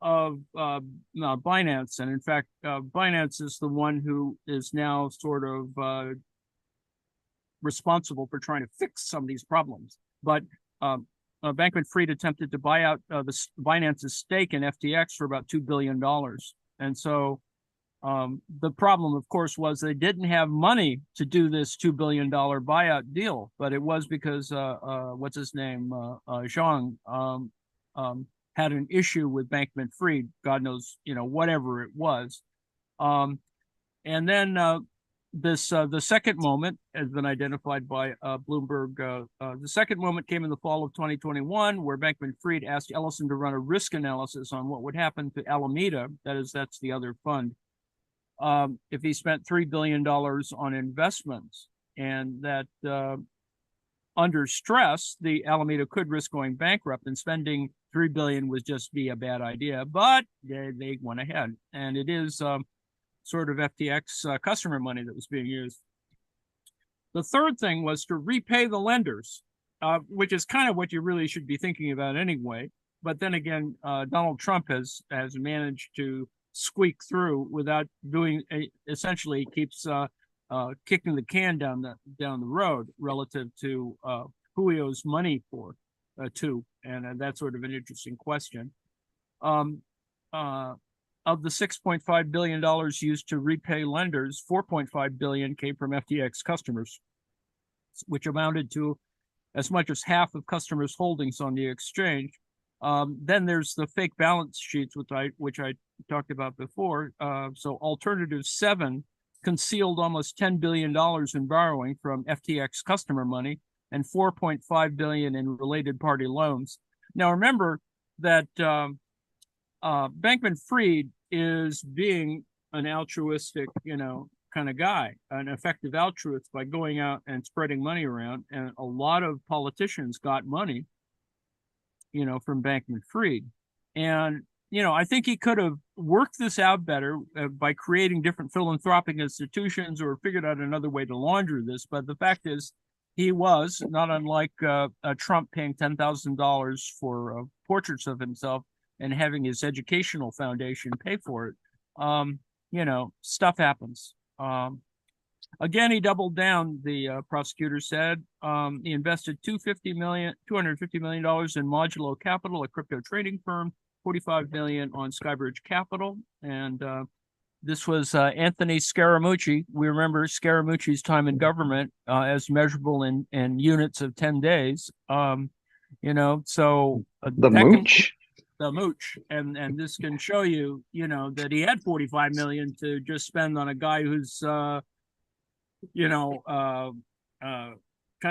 of Binance, and in fact, Binance is the one who is now sort of responsible for trying to fix some of these problems. But Bankman-Fried attempted to buy out Binance's stake in FTX for about $2 billion. And so the problem, of course, was they didn't have money to do this $2 billion buyout deal, but it was because what's his name, Zhang, had an issue with Bankman-Fried, God knows, whatever it was. And then the second moment has been identified by Bloomberg. The second moment came in the fall of 2021, where Bankman-Fried asked Ellison to run a risk analysis on what would happen to Alameda. That's the other fund. If he spent $3 billion on investments, and that under stress, the Alameda could risk going bankrupt, and spending $3 billion would just be a bad idea. But they went ahead, and it is sort of FTX customer money that was being used. The third thing was to repay the lenders, which is kind of what you really should be thinking about anyway. But then again, Donald Trump has managed to squeak through without doing. Essentially, keeps kicking the can down the road relative to who he owes money to, and that's sort of an interesting question. Of the $6.5 billion used to repay lenders, $4.5 billion came from FTX customers, which amounted to as much as half of customers' holdings on the exchange. Then there's the fake balance sheets, which I talked about before. So Alternative 7 concealed almost $10 billion in borrowing from FTX customer money and $4.5 billion in related party loans. Now remember that Bankman-Fried is being an altruistic, kind of guy, an effective altruist by going out and spreading money around. And a lot of politicians got money, from Bankman-Fried. And, I think he could have worked this out better by creating different philanthropic institutions or figured out another way to launder this. But the fact is, he was, not unlike Trump paying $10,000 for portraits of himself and having his educational foundation pay for it. Stuff happens. Again, he doubled down, the prosecutor said. He invested $250 million in Modulo Capital, a crypto trading firm, $45 million on Skybridge Capital. And this was Anthony Scaramucci. We remember Scaramucci's time in government as measurable in units of 10 days. So the mooch. The mooch, and this can show you, that he had $45 million to just spend on a guy who's, kind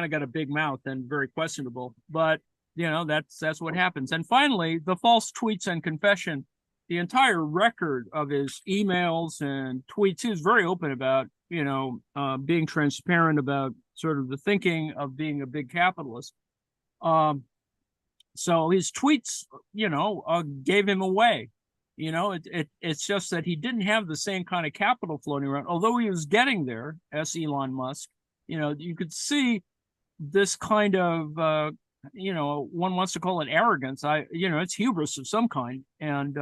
of got a big mouth and very questionable. But that's what happens. And finally, the false tweets and confession. The entire record of his emails and tweets, he was very open about, being transparent about sort of the thinking of being a big capitalist. So his tweets, gave him away. It's just that he didn't have the same kind of capital floating around, although he was getting there as Elon Musk. You could see this kind of, one wants to call it arrogance. It's hubris of some kind. And,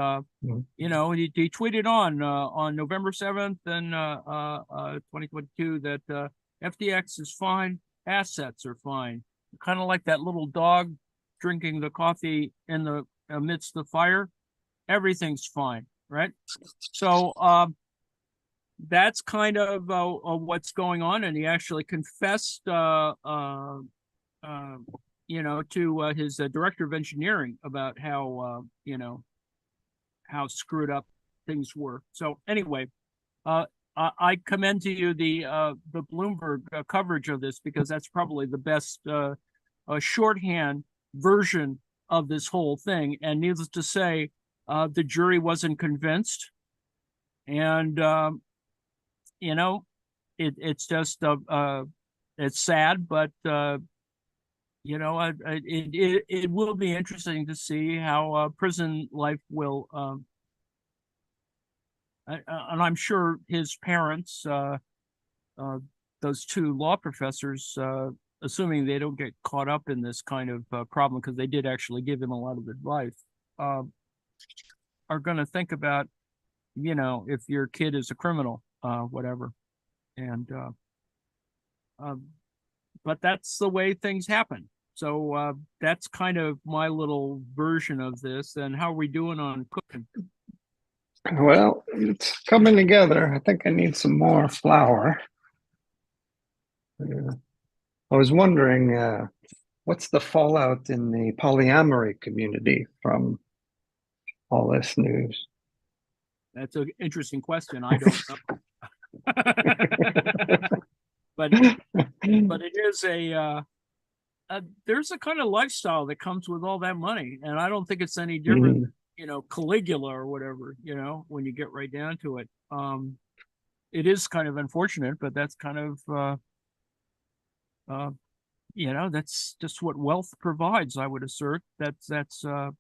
he tweeted on November 7th and 2022 that FTX is fine, assets are fine. Kind of like that little dog drinking the coffee in the amidst the fire. Everything's fine, right? So that's kind of what's going on. And he actually confessed, to his director of engineering about how, how screwed up things were. So anyway, I commend to you the Bloomberg coverage of this, because that's probably the best shorthand version of this whole thing. And needless to say, the jury wasn't convinced. And, it's just, it's sad, but, it will be interesting to see how prison life will, and I'm sure his parents, those two law professors, assuming they don't get caught up in this kind of problem, because they did actually give him a lot of advice, are going to think about, if your kid is a criminal, whatever. And, but that's the way things happen. So that's kind of my little version of this. And how are we doing on cooking? Well, it's coming together. I think I need some more flour. I was wondering, what's the fallout in the polyamory community from all this news? That's an interesting question. I don't know. but it is there's a kind of lifestyle that comes with all that money, and I don't think it's any different, Caligula or whatever, when you get right down to it. It is kind of unfortunate, but that's kind of that's just what wealth provides, I would assert. That's the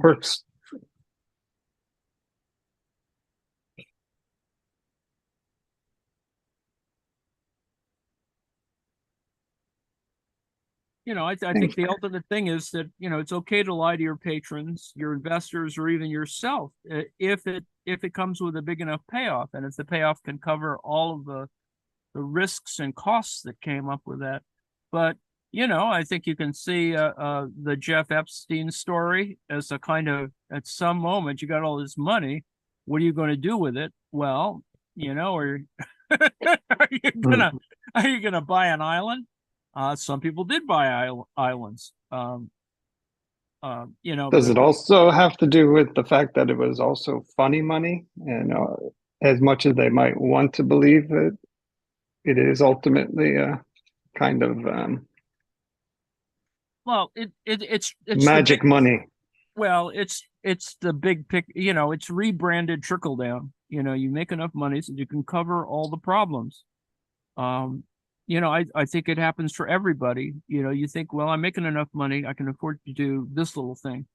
Perks. I think the ultimate thing is that, it's okay to lie to your patrons, your investors, or even yourself, if it comes with a big enough payoff, and if the payoff can cover all of the risks and costs that came up with that. But, I think you can see the Jeff Epstein story as a kind of, at some moment, you got all this money. What are you going to do with it? Well, or are you gonna buy an island? Some people did buy islands. Does it also have to do with the fact that it was also funny money? And as much as they might want to believe it, it is ultimately a kind of it's magic money. Well, it's the big pick. It's rebranded trickle down. You make enough money so you can cover all the problems. I think it happens for everybody. You think, well, I'm making enough money, I can afford to do this little thing.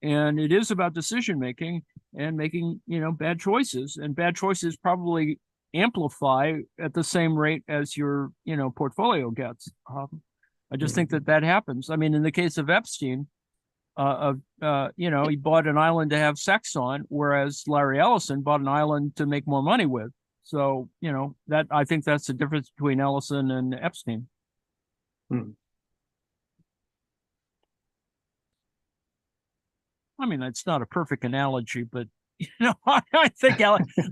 And it is about decision making and making, bad choices. And bad choices probably amplify at the same rate as your, portfolio gets. I just think that happens. I mean, in the case of Epstein, he bought an island to have sex on, whereas Larry Ellison bought an island to make more money with. So, that I think that's the difference between Ellison and Epstein. I mean, that's not a perfect analogy, but, I think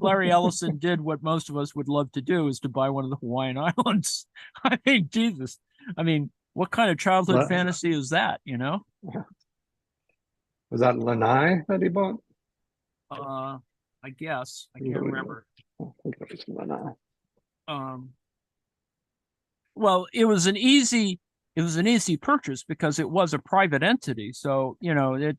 Larry Ellison did what most of us would love to do, is to buy one of the Hawaiian Islands. I mean, Jesus. I mean, what kind of childhood fantasy is that, Was that Lanai that he bought? I guess. I can't remember. I think it was Lanai. Well, it was an easy purchase because it was a private entity. So, it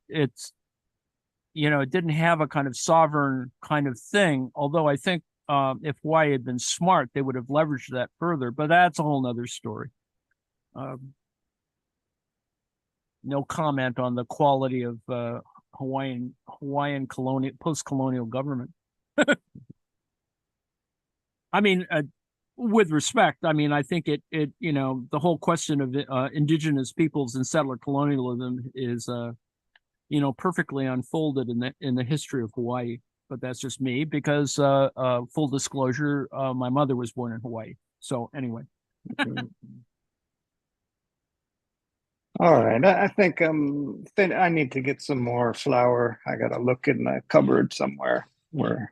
didn't have a kind of sovereign kind of thing. Although I think if Hawaii had been smart, they would have leveraged that further. But that's a whole nother story. No comment on the quality of Hawaiian colonial post-colonial government. I mean, with respect, I mean, I think it the whole question of indigenous peoples and settler colonialism is perfectly unfolded in the history of Hawaii. But that's just me, because full disclosure, my mother was born in Hawaii. So anyway. All right, I think I need to get some more flour. I got to look in the cupboard somewhere. We're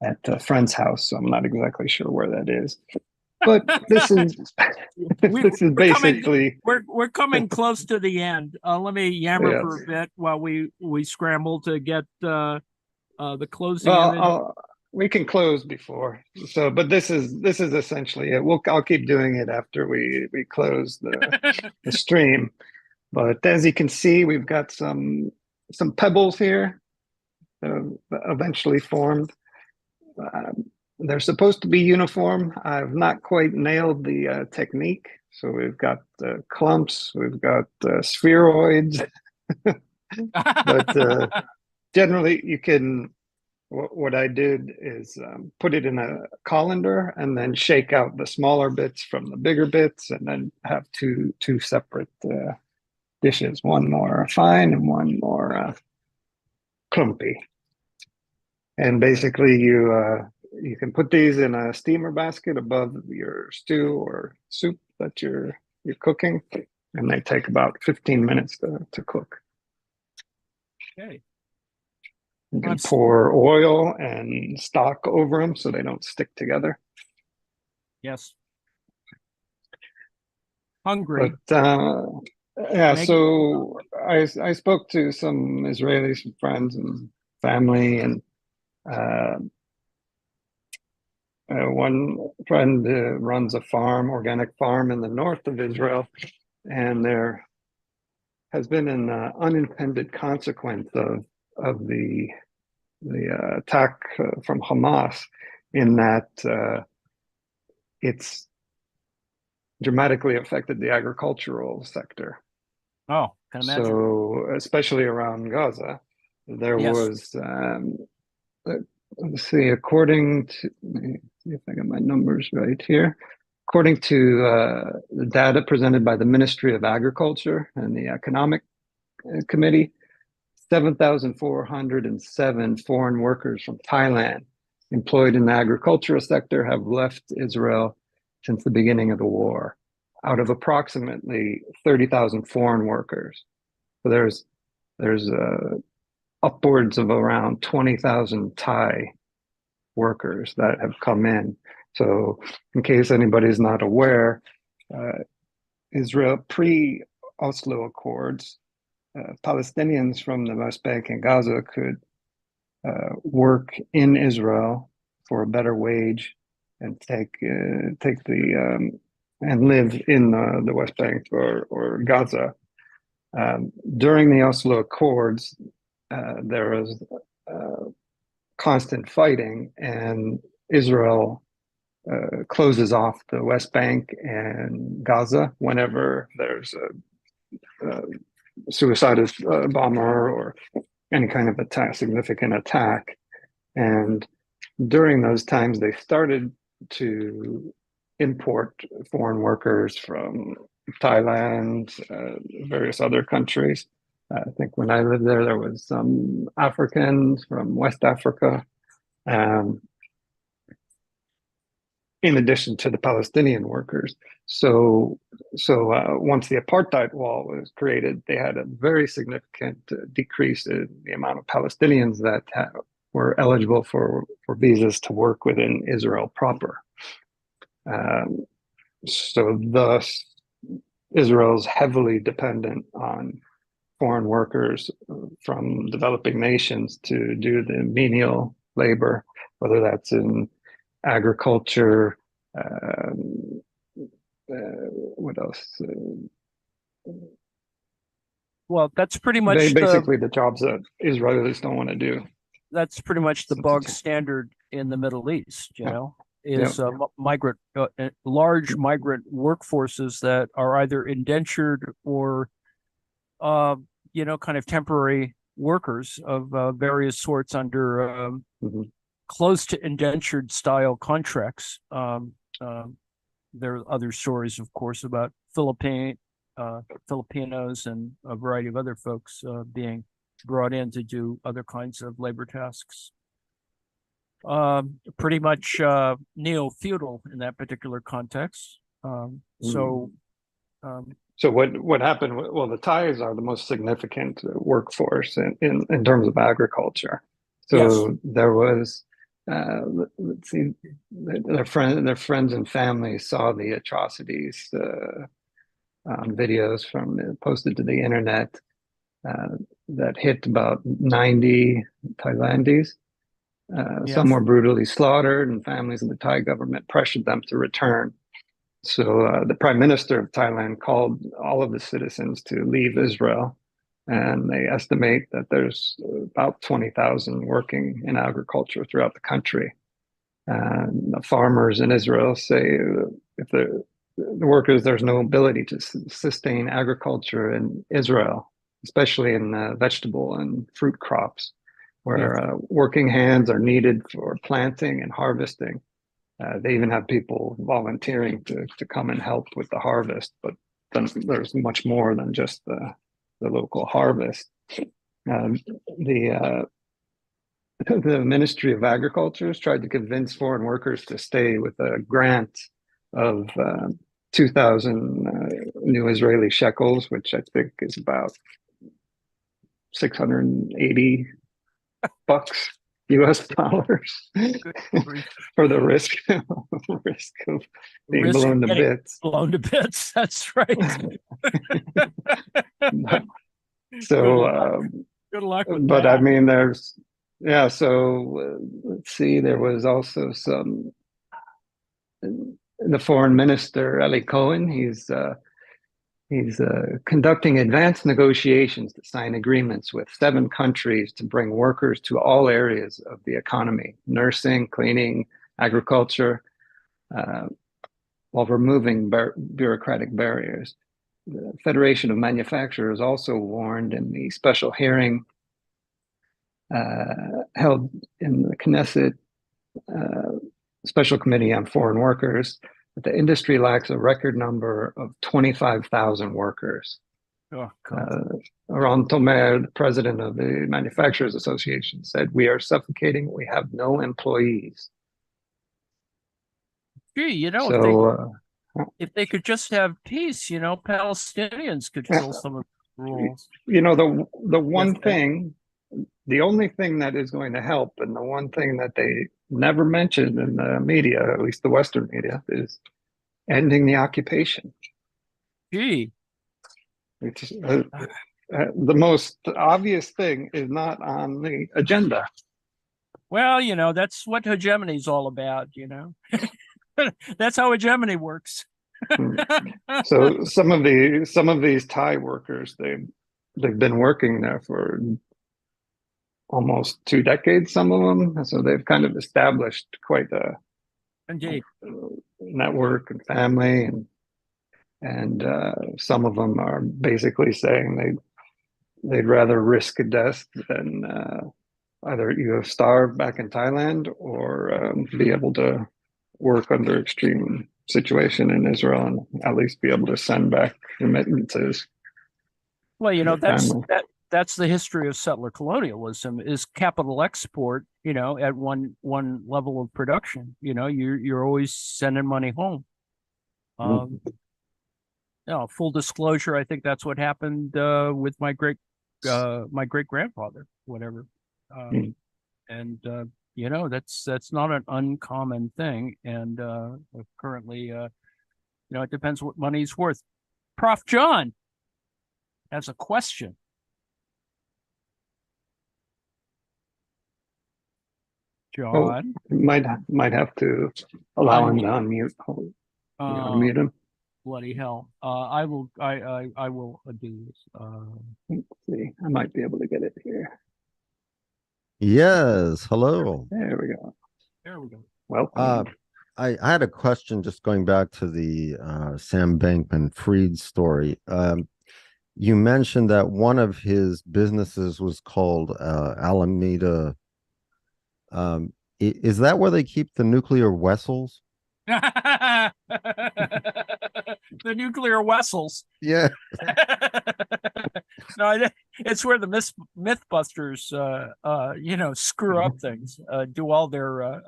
at a friend's house, so I'm not exactly sure where that is. But this is this is basically we're coming close to the end. Let me yammer for a bit while we scramble to get the closing. Well, we can close before. So, but this is essentially it. I'll keep doing it after we close the stream. But as you can see, we've got some pebbles here that eventually formed. They're supposed to be uniform. I've not quite nailed the technique. So we've got clumps, we've got spheroids. But generally, you can. What I did is put it in a colander and then shake out the smaller bits from the bigger bits, and then have two separate dishes, one more fine and one more clumpy. And basically you you can put these in a steamer basket above your stew or soup that you're cooking, and they take about 15 minutes to cook. Okay. You can pour oil and stock over them so they don't stick together. Yes. Hungry. But yeah, Maggie? so I spoke to some Israelis, some friends and family, and one friend runs a farm, organic farm in the north of Israel, and there has been an unintended consequence of the attack from Hamas, in that it's dramatically affected the agricultural sector. Oh, can imagine. So, especially around Gaza, there was, let's see, according to, let me see if I get my numbers right here. According to the data presented by the Ministry of Agriculture and the Economic Committee, 7,407 foreign workers from Thailand employed in the agricultural sector have left Israel since the beginning of the war, out of approximately 30,000 foreign workers. So there's upwards of around 20,000 Thai workers that have come in. So in case anybody's not aware, Israel pre-Oslo Accords, Palestinians from the West Bank and Gaza could work in Israel for a better wage and take the and live in the West Bank or Gaza. During the Oslo Accords, there was constant fighting, and Israel closes off the West Bank and Gaza whenever there's a suicidal bomber or any kind of attack, significant attack. And during those times, they started to import foreign workers from Thailand, various other countries. I think when I lived there, there was some Africans from West Africa, in addition to the Palestinian workers. So once the apartheid wall was created, they had a very significant decrease in the amount of Palestinians that were eligible for visas to work within Israel proper. So thus, Israel's heavily dependent on foreign workers from developing nations to do the menial labor, whether that's in agriculture, what else? Well, that's pretty much basically the jobs that Israelis don't want to do. That's pretty much the bog standard in the Middle East, you know, is migrant, large migrant workforces that are either indentured or, you know, kind of temporary workers of various sorts under close to indentured style contracts. There are other stories, of course, about Filipinos and a variety of other folks being brought in to do other kinds of labor tasks. Pretty much neo-feudal in that particular context. So what happened? Well, the Thais are the most significant workforce in terms of agriculture. So there was, let's see, their friends and family saw the atrocities on videos posted to the internet that hit about 90 Thailandese. Some were brutally slaughtered, and families of the Thai government pressured them to return. So the Prime Minister of Thailand called all of the citizens to leave Israel, and they estimate that there's about 20,000 working in agriculture throughout the country. And the farmers in Israel say if the workers, there's no ability to sustain agriculture in Israel, especially in vegetable and fruit crops, where working hands are needed for planting and harvesting. They even have people volunteering to come and help with the harvest, but then there's much more than just the local harvest. the Ministry of Agriculture has tried to convince foreign workers to stay with a grant of 2,000 new Israeli shekels, which I think is about 680 bucks US dollars for the risk of being blown to bits. Blown to bits. That's right. So, good luck with but that. I mean, so let's see, there was also the foreign minister, Eli Cohen, he's conducting advanced negotiations to sign agreements with 7 countries to bring workers to all areas of the economy, nursing, cleaning, agriculture, while removing bureaucratic barriers. The Federation of Manufacturers also warned in the special hearing held in the Knesset Special Committee on Foreign Workers that the industry lacks a record number of 25,000 workers. Oh, Ron Tomer, the president of the Manufacturers Association, said, "We are suffocating. We have no employees." Gee, So, if they could just have peace, Palestinians could fill some of the roles. The only thing that is going to help, and the one thing that they never mentioned in the media, at least the Western media, is ending the occupation. Gee. Which is, the most obvious thing is not on the agenda. Well, that's what hegemony is all about, That's how hegemony works. So some of these Thai workers, they've been working there for almost 2 decades, some of them. So they've kind of established quite a network and family, and some of them are basically saying they'd rather risk a death than either you starve back in Thailand or be able to work under extreme situation in Israel and at least be able to send back remittances. Well, that's the history of settler colonialism, is capital export, at one level of production. You're always sending money home. Full disclosure, I think that's what happened with my great grandfather, whatever. And that's not an uncommon thing. And currently, it depends what money's worth. Prof. John has a question. John, might have to allow him to unmute. Unmute him. Bloody hell! I will do this. Let's see. I might be able to get it here. Yes. Hello. There we go. Welcome. I had a question, just going back to the Sam Bankman-Fried story. You mentioned that one of his businesses was called Alameda. Is that where they keep the nuclear vessels? The nuclear vessels. Yeah. No, it's where the Mythbusters, screw up things, do all their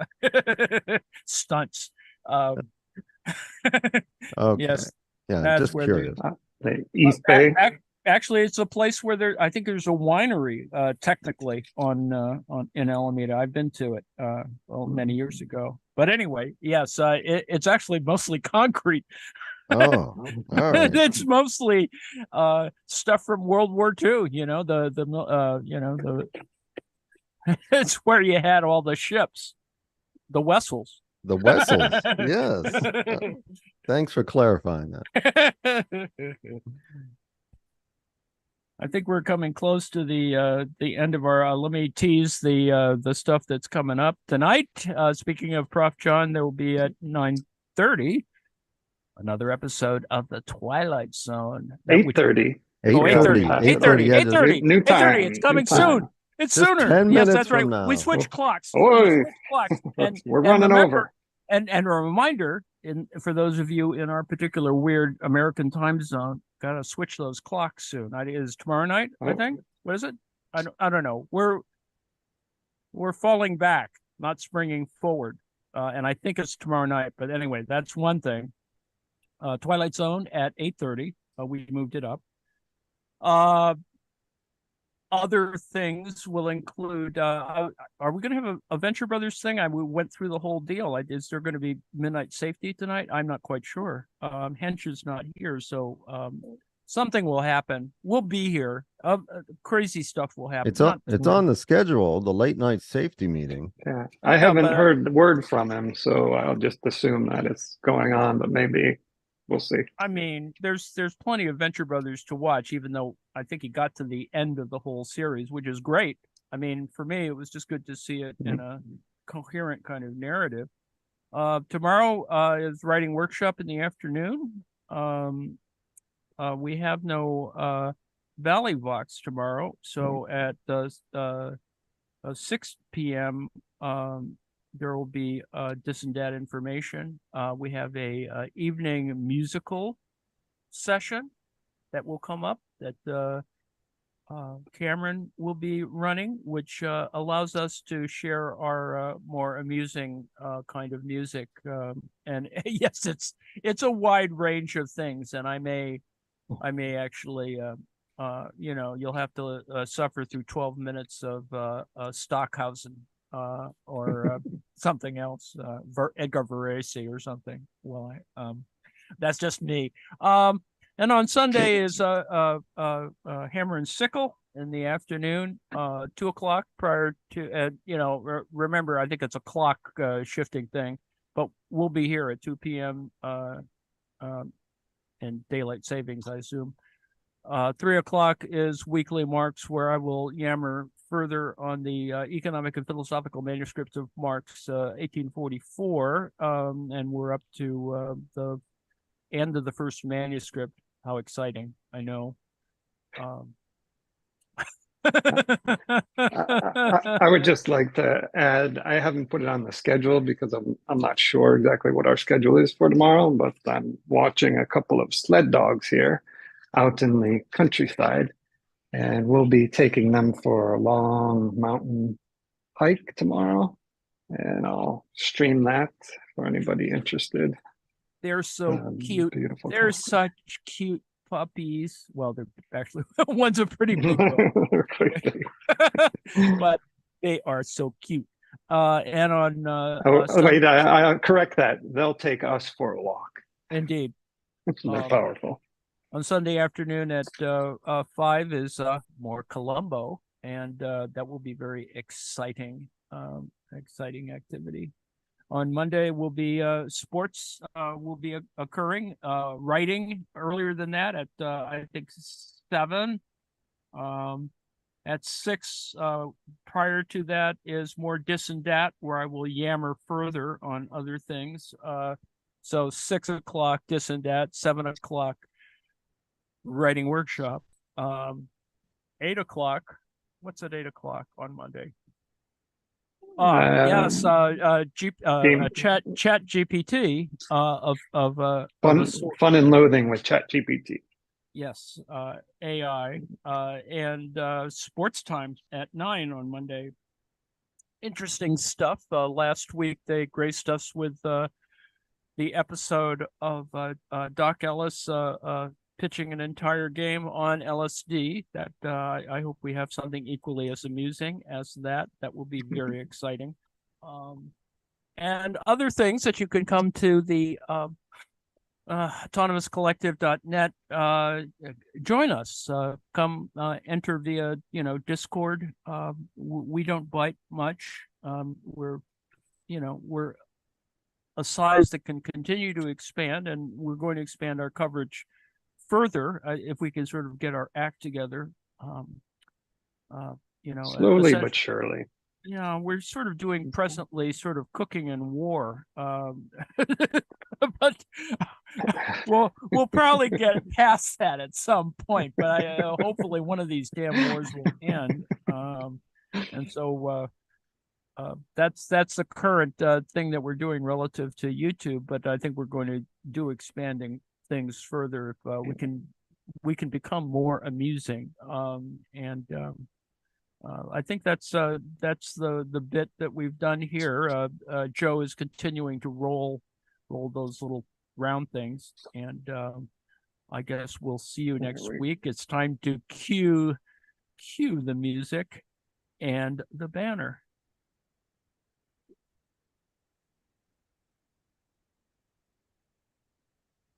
stunts. Okay. Yes. Yeah, just curious. The East Bay. Actually, it's a place where I think there's a winery, technically in Alameda. I've been to it, many years ago. But anyway, yes, it's actually mostly concrete. Oh, all right. It's mostly stuff from World War II. It's where you had all the ships, the vessels. The vessels, yes. Thanks for clarifying that. I think we're coming close to the end of our. Let me tease the stuff that's coming up tonight. Speaking of Prof. John, there will be at 9:30 another episode of the Twilight Zone. 8:30. 8:30. New time. It's coming soon. It's Just sooner. 10 Yes, minutes that's right. from now. We switch clocks. Oy. And We're running over. And a reminder, for those of you in our particular weird American time zone, gotta switch those clocks soon. Is tomorrow night? I think. What is it? I don't know. we're falling back, not springing forward. And I think it's tomorrow night. But anyway, that's one thing. Twilight Zone at 8:30. We moved it up. Other things will include, are we going to have a Venture Brothers thing? We went through the whole deal. Is there going to be midnight safety tonight? I'm not quite sure. Hench is not here, so something will happen. We'll be here. Crazy stuff will happen. It's on the schedule, the late night safety meeting. Yeah, I haven't heard the word from him, so I'll just assume that it's going on, but maybe we'll see. I mean, there's plenty of Venture Brothers to watch, even though I think he got to the end of the whole series, which is great. I mean, for me, it was just good to see it in a coherent kind of narrative. Tomorrow is writing workshop in the afternoon. We have no Valley Vox tomorrow, so at 6 p.m. There will be Dis and Dat information. We have a evening musical session that will come up that Cameron will be running, which allows us to share our more amusing kind of music. And yes, it's a wide range of things, and I may actually you'll have to suffer through 12 minutes of Stockhausen. Or something else, Edgar Varese or something. Well, that's just me. And on Sunday is Hammer and Sickle in the afternoon, 2:00 prior to remember, I think it's a clock shifting thing, but we'll be here at 2 p.m. And daylight savings, I assume. 3:00 is Weekly Marx, where I will yammer further on the economic and philosophical manuscripts of Marx, 1844, and we're up to the end of the first manuscript. How exciting! I know. I would just like to add, I haven't put it on the schedule because I'm not sure exactly what our schedule is for tomorrow, but I'm watching a couple of sled dogs here out in the countryside, and we'll be taking them for a long mountain hike tomorrow, and I'll stream that for anybody interested. They're so cute. Beautiful. They're such cute puppies. Well, they're actually one's a pretty big dog. They're quite big. But they are so cute. And on wait, I correct that. They'll take us for a walk. Indeed. They're powerful. On Sunday afternoon at 5 is more Columbo, and that will be very exciting, exciting activity. On Monday will be sports will be occurring. Writing earlier than that at I think 7. At 6, prior to that is more Dis and Dat, where I will yammer further on other things. So 6:00 Dis and Dat, 7:00 writing workshop. 8:00. What's at 8:00 on Monday? Yes, Chat GPT fun and loathing with Chat GPT. Yes, AI and sports time at 9 on Monday. Interesting stuff. Last week they graced us with the episode of Doc Ellis pitching an entire game on LSD. That I hope we have something equally as amusing as that. That will be very exciting. And other things that you can come to the autonomouscollective.net, join us, come enter via Discord. We don't bite much. We're a size that can continue to expand, and we're going to expand our coverage further if we can sort of get our act together. Slowly but surely. Yeah, we're sort of doing presently sort of cooking and war, but we'll probably get past that at some point. But hopefully one of these damn wars will end, and so that's the current thing that we're doing relative to YouTube. But I think we're going to do expanding things further if we can become more amusing, and I think that's the bit that we've done here. Joe is continuing to roll those little round things, and I guess we'll see you next week. It's time to cue the music and the banner.